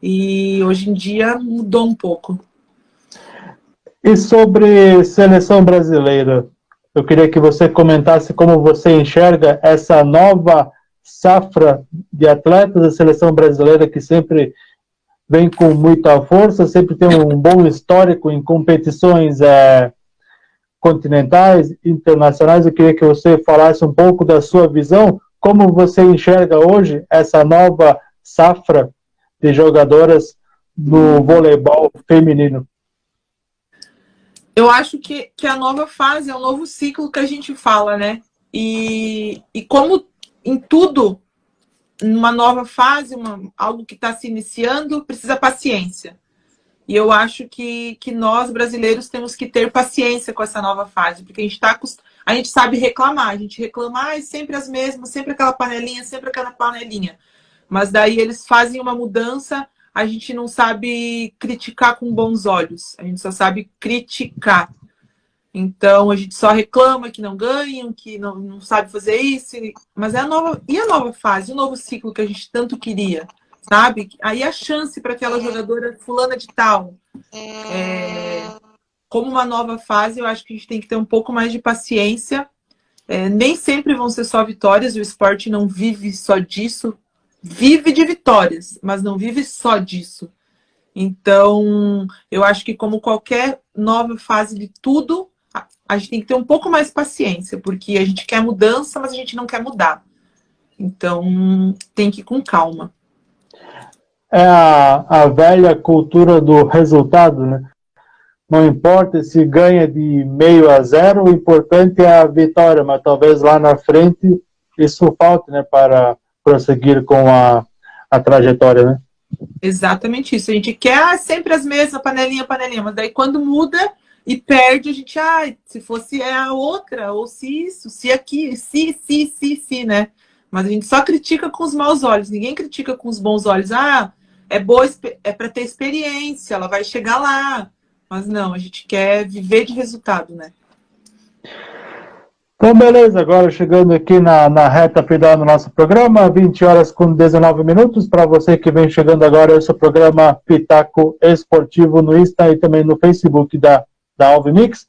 E hoje em dia mudou um pouco. E sobre seleção brasileira? Eu queria que você comentasse como você enxerga essa nova safra de atletas da seleção brasileira que sempre vem com muita força, sempre tem um bom histórico em competições continentais, internacionais. Eu queria que você falasse um pouco da sua visão, como você enxerga hoje essa nova safra de jogadoras no voleibol feminino. Eu acho que a nova fase é um novo ciclo que a gente fala, né? E como em tudo, numa nova fase, algo que está se iniciando, precisa paciência. E eu acho que nós, brasileiros, temos que ter paciência com essa nova fase, porque a gente sabe reclamar, a gente reclama sempre as mesmas, sempre aquela panelinha. Mas daí eles fazem uma mudança, a gente não sabe criticar com bons olhos, a gente só sabe criticar. Então, a gente só reclama que não ganham, que não sabe fazer isso. Mas é a nova fase, o novo ciclo que a gente tanto queria, sabe? Aí a chance para aquela jogadora fulana de tal. Como uma nova fase, eu acho que a gente tem que ter um pouco mais de paciência. Nem sempre vão ser só vitórias, o esporte não vive só disso. Vive de vitórias, mas não vive só disso. Então, eu acho que como qualquer nova fase de tudo, a gente tem que ter um pouco mais de paciência, porque a gente quer mudança, mas a gente não quer mudar. Então, tem que ir com calma. É a velha cultura do resultado, né? Não importa se ganha de 0-0, o importante é a vitória, mas talvez lá na frente isso falte, né, para prosseguir com a trajetória, né? Exatamente isso. A gente quer sempre as mesmas, panelinha, mas daí quando muda e perde, a gente, se fosse a outra, ou se isso, se aqui, se, né? Mas a gente só critica com os maus olhos, ninguém critica com os bons olhos. É boa, é para ter experiência, ela vai chegar lá. Mas não, a gente quer viver de resultado, né? Então, beleza, agora chegando aqui na reta final do nosso programa, 20 horas com 19 minutos. Para você que vem chegando agora, esse é o programa Pitaco Esportivo no Insta e também no Facebook da Alvimix.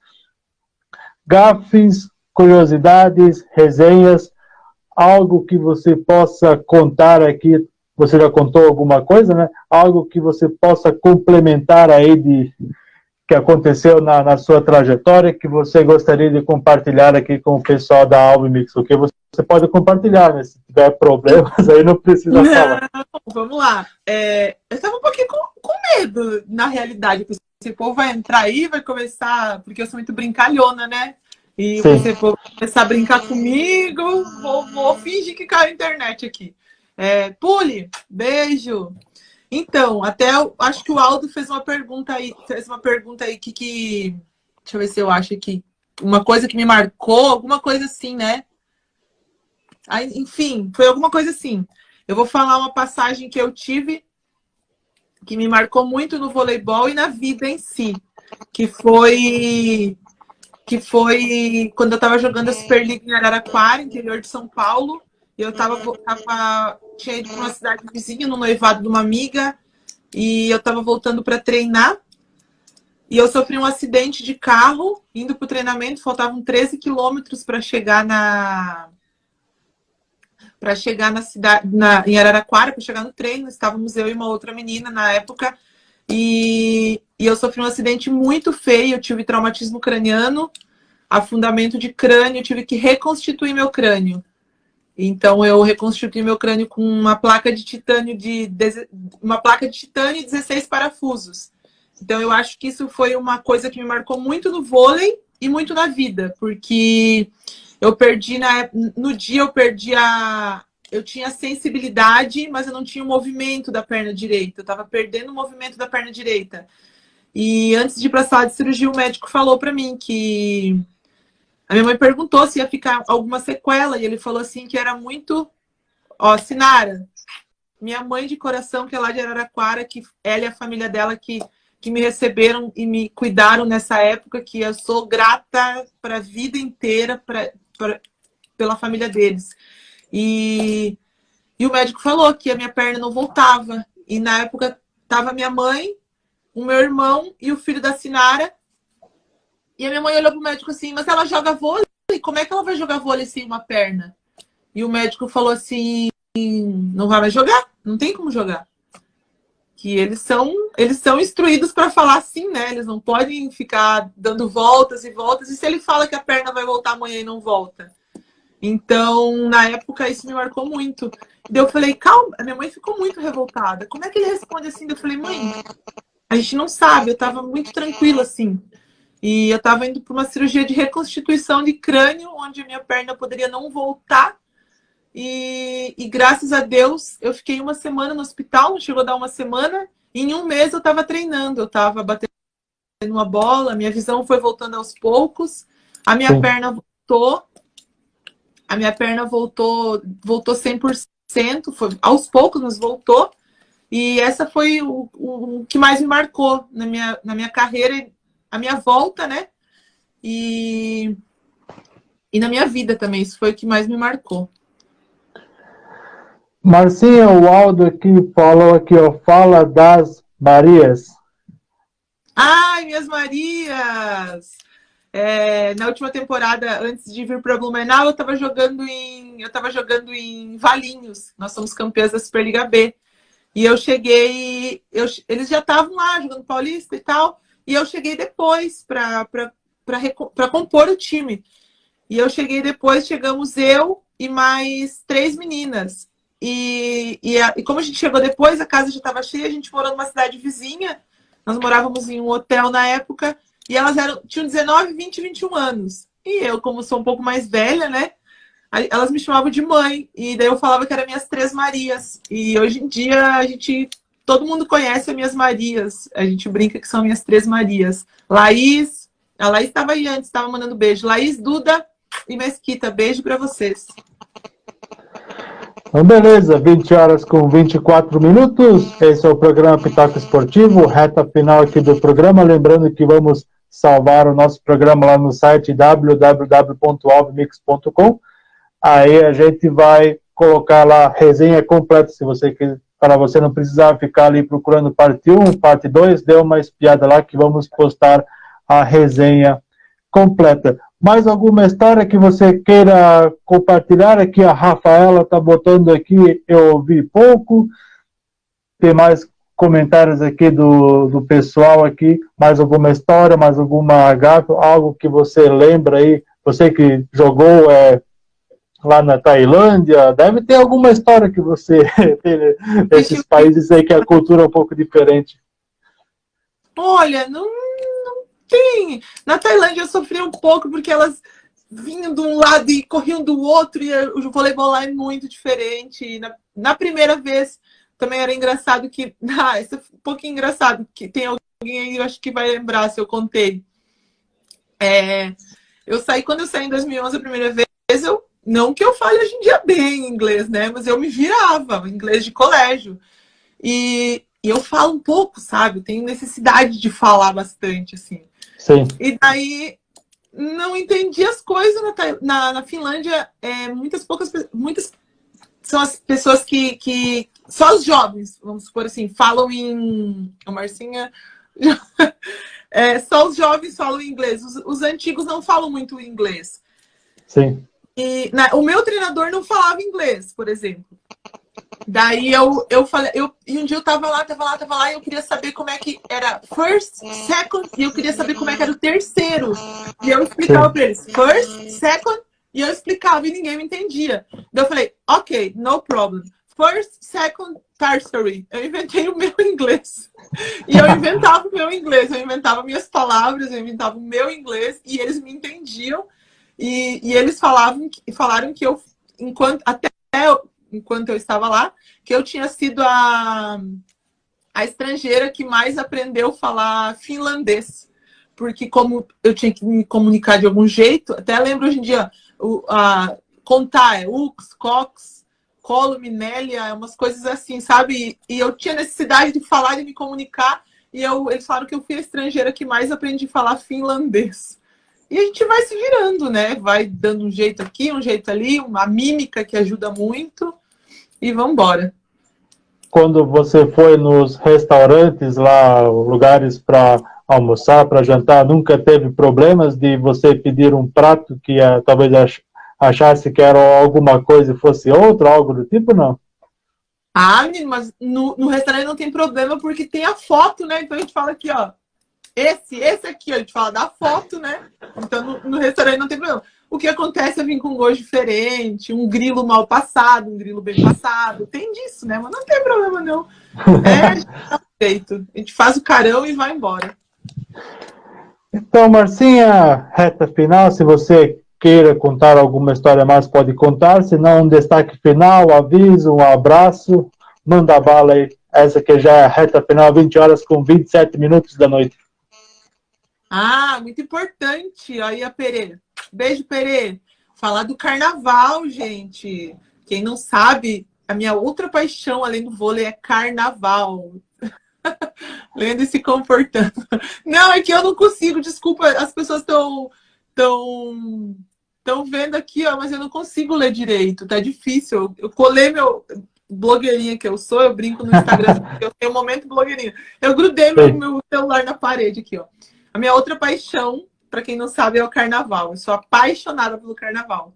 Gafes, curiosidades, resenhas, algo que você possa contar aqui você já contou alguma coisa, né? Algo que você possa complementar aí que aconteceu na sua trajetória, que você gostaria de compartilhar aqui com o pessoal da Albimix, o que você pode compartilhar, né? Se tiver problemas, aí não precisa falar. Vamos lá. Eu estava um pouquinho com medo, na realidade. Esse povo vai entrar aí, vai começar, porque eu sou muito brincalhona, né? E esse povo vai começar a brincar comigo, vou fingir que caiu a internet aqui. Puli, beijo. Então, acho que o Aldo fez uma pergunta aí que deixa eu ver se eu acho aqui. Uma coisa que me marcou, alguma coisa assim, né? Aí, enfim, foi alguma coisa assim. Eu vou falar uma passagem que eu tive que me marcou muito no voleibol e na vida em si, que foi quando eu estava jogando a Superliga em Araraquara, interior de São Paulo. Eu tinha ido para uma cidade vizinha, no noivado de uma amiga, e eu estava voltando para treinar, e eu sofri um acidente de carro, indo para o treinamento, faltavam 13 quilômetros para chegar na cidade, em Araraquara, para chegar no treino. Estávamos eu e uma outra menina na época, e eu sofri um acidente muito feio, eu tive traumatismo craniano, afundamento de crânio, eu tive que reconstituir meu crânio. Então, eu reconstituí meu crânio com uma placa de titânio e 16 parafusos. Então, eu acho que isso foi uma coisa que me marcou muito no vôlei e muito na vida, porque eu perdi, no dia eu tinha sensibilidade, mas eu não tinha o movimento da perna direita. Eu estava perdendo o movimento da perna direita. E antes de ir para a sala de cirurgia, o médico falou para mim que... A minha mãe perguntou se ia ficar alguma sequela, e ele falou assim que era muito... Sinara, minha mãe de coração, que é lá de Araraquara, que ela e a família dela que me receberam e me cuidaram nessa época, que eu sou grata para a vida inteira pela família deles. E o médico falou que a minha perna não voltava. E na época estava minha mãe, o meu irmão e o filho da Sinara. E a minha mãe olhou pro médico assim, mas ela joga vôlei? Como é que ela vai jogar vôlei sem uma perna? E o médico falou assim, não vai mais jogar? Não tem como jogar. Que eles são instruídos para falar assim, né? Eles não podem ficar dando voltas e voltas. E se ele fala que a perna vai voltar amanhã e não volta? Então, na época, isso me marcou muito. Daí eu falei, calma, a minha mãe ficou muito revoltada. Como é que ele responde assim? Eu falei, mãe, a gente não sabe. Eu tava muito tranquila assim. E eu estava indo para uma cirurgia de reconstituição de crânio, onde a minha perna poderia não voltar. E graças a Deus, eu fiquei uma semana no hospital, não chegou a dar uma semana. E em um mês eu estava treinando, eu estava batendo uma bola, minha visão foi voltando aos poucos. A minha perna voltou. A minha perna voltou 100%, foi aos poucos, mas voltou. E essa foi o que mais me marcou na minha carreira, a minha volta, né? E na minha vida também. Isso foi o que mais me marcou. Marcinha, o Aldo aqui falou aqui, fala das Marias. Ai, minhas Marias! Na última temporada, antes de vir para Blumenau, eu estava jogando em Valinhos. Nós somos campeãs da Superliga B. E eu cheguei... eles já estavam lá, jogando Paulista e tal. E eu cheguei depois para compor o time. E eu cheguei depois, chegamos eu e mais 3 meninas. E como a gente chegou depois, a casa já estava cheia, a gente morou numa cidade vizinha. Nós morávamos em um hotel na época. E elas tinham 19, 20 e 21 anos. E eu, como sou um pouco mais velha, né? Elas me chamavam de mãe. E daí eu falava que eram minhas 3 Marias. E hoje em dia, todo mundo conhece as minhas Marias. A gente brinca que são minhas 3 Marias. Laís, a Laís estava aí antes, estava mandando beijo. Laís, Duda e Mesquita, beijo para vocês. Então, beleza, 20 horas com 24 minutos. Esse é o programa Pitaco Esportivo, reta final aqui do programa. Lembrando que vamos salvar o nosso programa lá no site www.albmix.com. Aí a gente vai colocar lá a resenha completa, se você quiser, para você não precisar ficar ali procurando parte 1, parte 2, dê uma espiada lá que vamos postar a resenha completa. Mais alguma história que você queira compartilhar? Aqui a Rafaela está botando aqui, eu ouvi pouco. Tem mais comentários aqui do pessoal aqui. Mais alguma história, mais alguma gafe, algo que você lembra aí? Você que jogou lá na Tailândia, deve ter alguma história que você tem nesses países aí que a cultura é um pouco diferente. Olha, não tem. Na Tailândia eu sofri um pouco porque elas vinham de um lado e corriam do outro, e o voleibol lá é muito diferente. Na primeira vez também era engraçado que... isso é um pouquinho engraçado, que tem alguém aí, eu acho que vai lembrar se eu contei. Quando eu saí em 2011 a primeira vez, não que eu fale hoje em dia bem inglês, né? Mas eu me virava, inglês de colégio. E eu falo um pouco, sabe? Eu tenho necessidade de falar bastante, assim. Sim. E daí não entendi as coisas na Finlândia. Muitas são as pessoas que só os jovens, vamos supor assim, falam em... A Marcinha... só os jovens falam inglês. Os antigos não falam muito inglês. Sim. E o meu treinador não falava inglês, por exemplo. Daí eu falei, e um dia eu tava lá, e eu queria saber como é que era first, second, e eu queria saber como é que era o terceiro. E eu explicava para eles, first, second, e eu explicava e ninguém me entendia. Daí eu falei, ok, no problem. First, second, tertiary. Eu inventei o meu inglês. E eu inventava o meu inglês, eu inventava minhas palavras, eu inventava o meu inglês, e eles me entendiam. E eles falaram que eu, enquanto eu estava lá, que eu tinha sido a estrangeira que mais aprendeu a falar finlandês. Porque como eu tinha que me comunicar de algum jeito, até lembro hoje em dia, contar ux, cox, colo, minélia, umas coisas assim, sabe? E eu tinha necessidade de falar e me comunicar, e eles falaram que eu fui a estrangeira que mais aprendi a falar finlandês. E a gente vai se virando, né? Vai dando um jeito aqui, um jeito ali, uma mímica que ajuda muito. E vamos embora. Quando você foi nos restaurantes lá, lugares para almoçar, para jantar, nunca teve problemas de você pedir um prato que talvez achasse que era alguma coisa e fosse outra, algo do tipo, não? Mas no restaurante não tem problema porque tem a foto, né? Então a gente fala aqui, ó. Esse aqui, a gente fala da foto, né? Então, no restaurante não tem problema. O que acontece é vir com um gosto diferente, um grilo mal passado, um grilo bem passado. Tem disso, né? Mas não tem problema, não. A gente dá um jeito. A gente faz o carão e vai embora. Então, Marcinha, reta final. Se você queira contar alguma história mais, pode contar. Se não, um destaque final, aviso, um abraço. Manda bala aí. Essa que já é a reta final, 20 horas com 27 minutos da noite. Muito importante. Aí a Perê. Beijo, Perê. Falar do carnaval, gente. Quem não sabe, a minha outra paixão, além do vôlei, é carnaval. Lendo e se comportando. Não, é que eu não consigo, desculpa, as pessoas estão vendo aqui, ó, mas eu não consigo ler direito, tá difícil. Eu colei meu... blogueirinha que eu sou, eu brinco no Instagram, eu tenho um momento blogueirinha. Eu grudei meu celular na parede aqui, ó. A minha outra paixão, para quem não sabe, é o carnaval. Eu sou apaixonada pelo carnaval.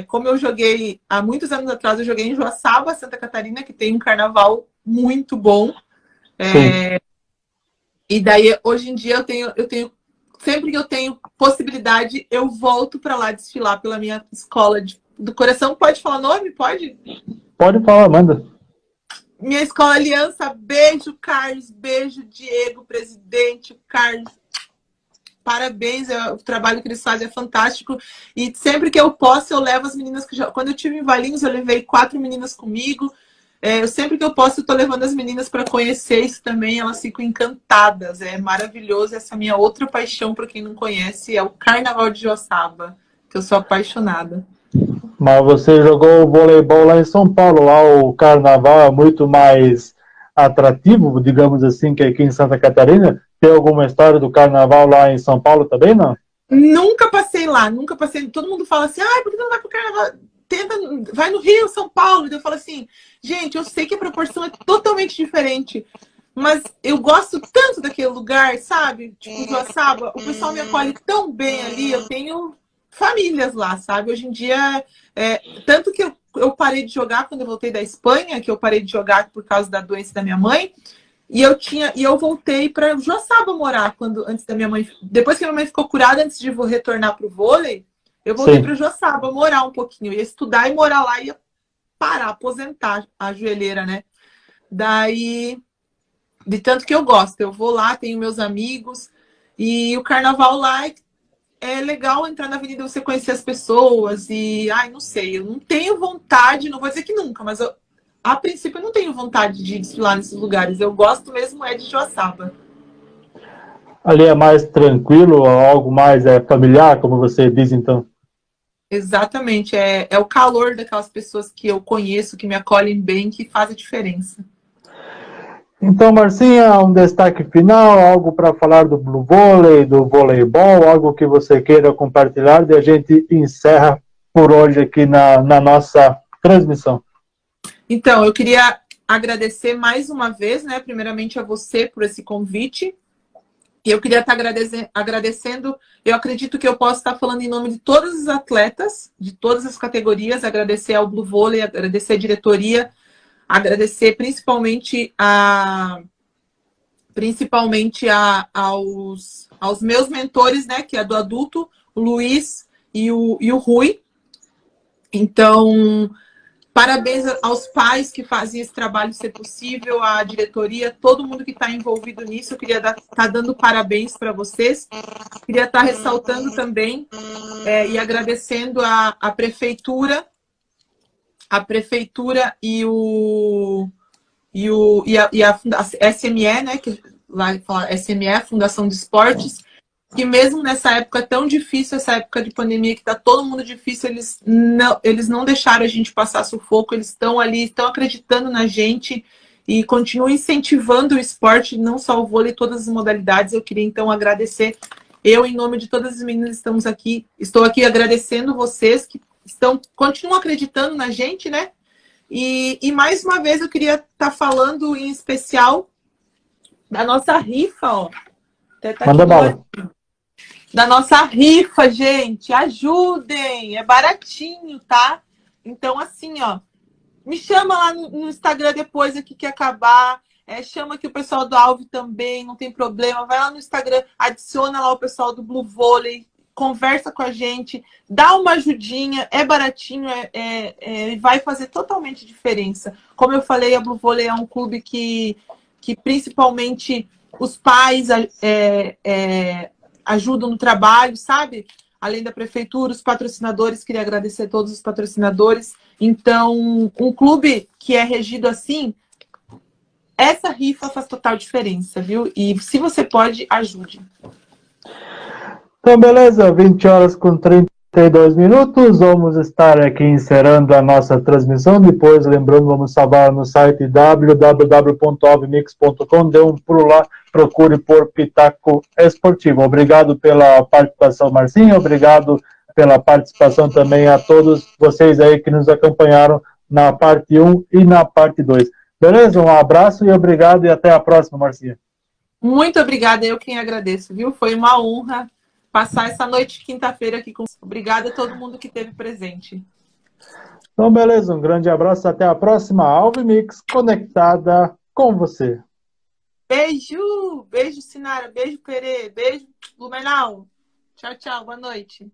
Como eu joguei, há muitos anos atrás, eu joguei em Joaçaba, Santa Catarina, que tem um carnaval muito bom. E daí, hoje em dia, eu tenho sempre que eu tenho possibilidade, eu volto para lá desfilar pela minha escola do coração. Pode falar nome? Pode? Pode falar, manda. Minha escola Aliança, beijo, Carlos, beijo, Diego, presidente, Carlos. Parabéns, o trabalho que eles fazem é fantástico. E sempre que eu posso, eu levo as meninas que quando eu estive em Valinhos, eu levei 4 meninas comigo. Sempre que eu posso, eu tô levando as meninas para conhecer isso também. Elas ficam encantadas. É maravilhoso. Essa minha outra paixão, para quem não conhece, é o Carnaval de Joaçaba, que eu sou apaixonada. Mas você jogou voleibol lá em São Paulo. Lá o carnaval é muito mais atrativo, digamos assim, que aqui em Santa Catarina. Tem alguma história do carnaval lá em São Paulo também, não? Nunca passei lá, nunca passei. Todo mundo fala assim, por que não vai pro carnaval? Vai no Rio, São Paulo. E eu falo assim, gente, eu sei que a proporção é totalmente diferente. Mas eu gosto tanto daquele lugar, sabe? Tipo, Joaçaba, o pessoal me acolhe tão bem ali, eu tenho famílias lá, sabe? Hoje em dia, tanto que eu parei de jogar quando eu voltei da Espanha, que eu parei de jogar por causa da doença da minha mãe, e eu voltei para Joaçaba morar antes da minha mãe, depois que a minha mãe ficou curada, antes de retornar para o vôlei, eu voltei para Joaçaba morar um pouquinho, eu ia estudar e morar lá, ia parar, aposentar a joelheira, né? Daí, de tanto que eu gosto, eu vou lá, tenho meus amigos, e o carnaval lá é legal entrar na avenida, você conhecer as pessoas, e, ai, não sei, eu não tenho vontade, não vou dizer que nunca, mas a princípio eu não tenho vontade de desfilar nesses lugares, eu gosto mesmo de Joaçaba. Ali é mais tranquilo, algo mais familiar, como você diz, então? Exatamente, é o calor daquelas pessoas que eu conheço, que me acolhem bem, que faz a diferença. Então, Marcinha, um destaque final, algo para falar do Blue Volley, do voleibol, algo que você queira compartilhar e a gente encerra por hoje aqui na nossa transmissão. Então, eu queria agradecer mais uma vez, né, primeiramente a você por esse convite. E eu queria estar agradecendo, eu acredito que eu posso estar falando em nome de todos os atletas, de todas as categorias, agradecer ao Blue Volley, agradecer à diretoria, agradecer principalmente aos meus mentores, né, que é do adulto, o Luiz e o Rui. Então, parabéns aos pais que fazem esse trabalho ser possível, à diretoria, todo mundo que está envolvido nisso. Eu queria estar dando parabéns para vocês. Queria estar ressaltando também e agradecendo a prefeitura a SME, né? Que lá fala SME, Fundação de Esportes, que mesmo nessa época tão difícil, essa época de pandemia que está todo mundo difícil, eles não deixaram a gente passar sufoco, eles estão ali, estão acreditando na gente e continuam incentivando o esporte, não só o vôlei, todas as modalidades. Eu queria então agradecer, eu em nome de todas as meninas estou aqui agradecendo vocês que continuam acreditando na gente, né? E mais uma vez eu queria estar falando em especial da nossa rifa, ó. Manda bala. Da nossa rifa, gente. Ajudem! É baratinho, tá? Então, assim, ó. Me chama lá no Instagram depois aqui que acabar. Chama aqui o pessoal do Alve também, não tem problema. Vai lá no Instagram, adiciona lá o pessoal do Blue Volley, conversa com a gente, dá uma ajudinha, é baratinho, vai fazer totalmente diferença. Como eu falei, a Blue Volley é um clube que principalmente os pais ajudam no trabalho, sabe? Além da prefeitura, os patrocinadores, queria agradecer a todos os patrocinadores. Então, um clube que é regido assim, essa rifa faz total diferença, viu? E se você pode, ajude. Então, beleza, 20 horas com 32 minutos, vamos estar aqui encerrando a nossa transmissão, depois, lembrando, vamos salvar no site www.alvemix.com, dê um pulo lá, procure por Pitaco Esportivo. Obrigado pela participação, Marcinha, obrigado pela participação também a todos vocês aí que nos acompanharam na parte 1 e na parte 2. Beleza? Um abraço e obrigado e até a próxima, Marcinha. Muito obrigada, eu quem agradeço, viu? Foi uma honra passar essa noite de quinta-feira aqui com você. Obrigada a todo mundo que esteve presente. Então, beleza. Um grande abraço. Até a próxima. Alvemix conectada com você. Beijo! Beijo, Sinara. Beijo, Pere. Beijo, Blumenau. Tchau, tchau. Boa noite.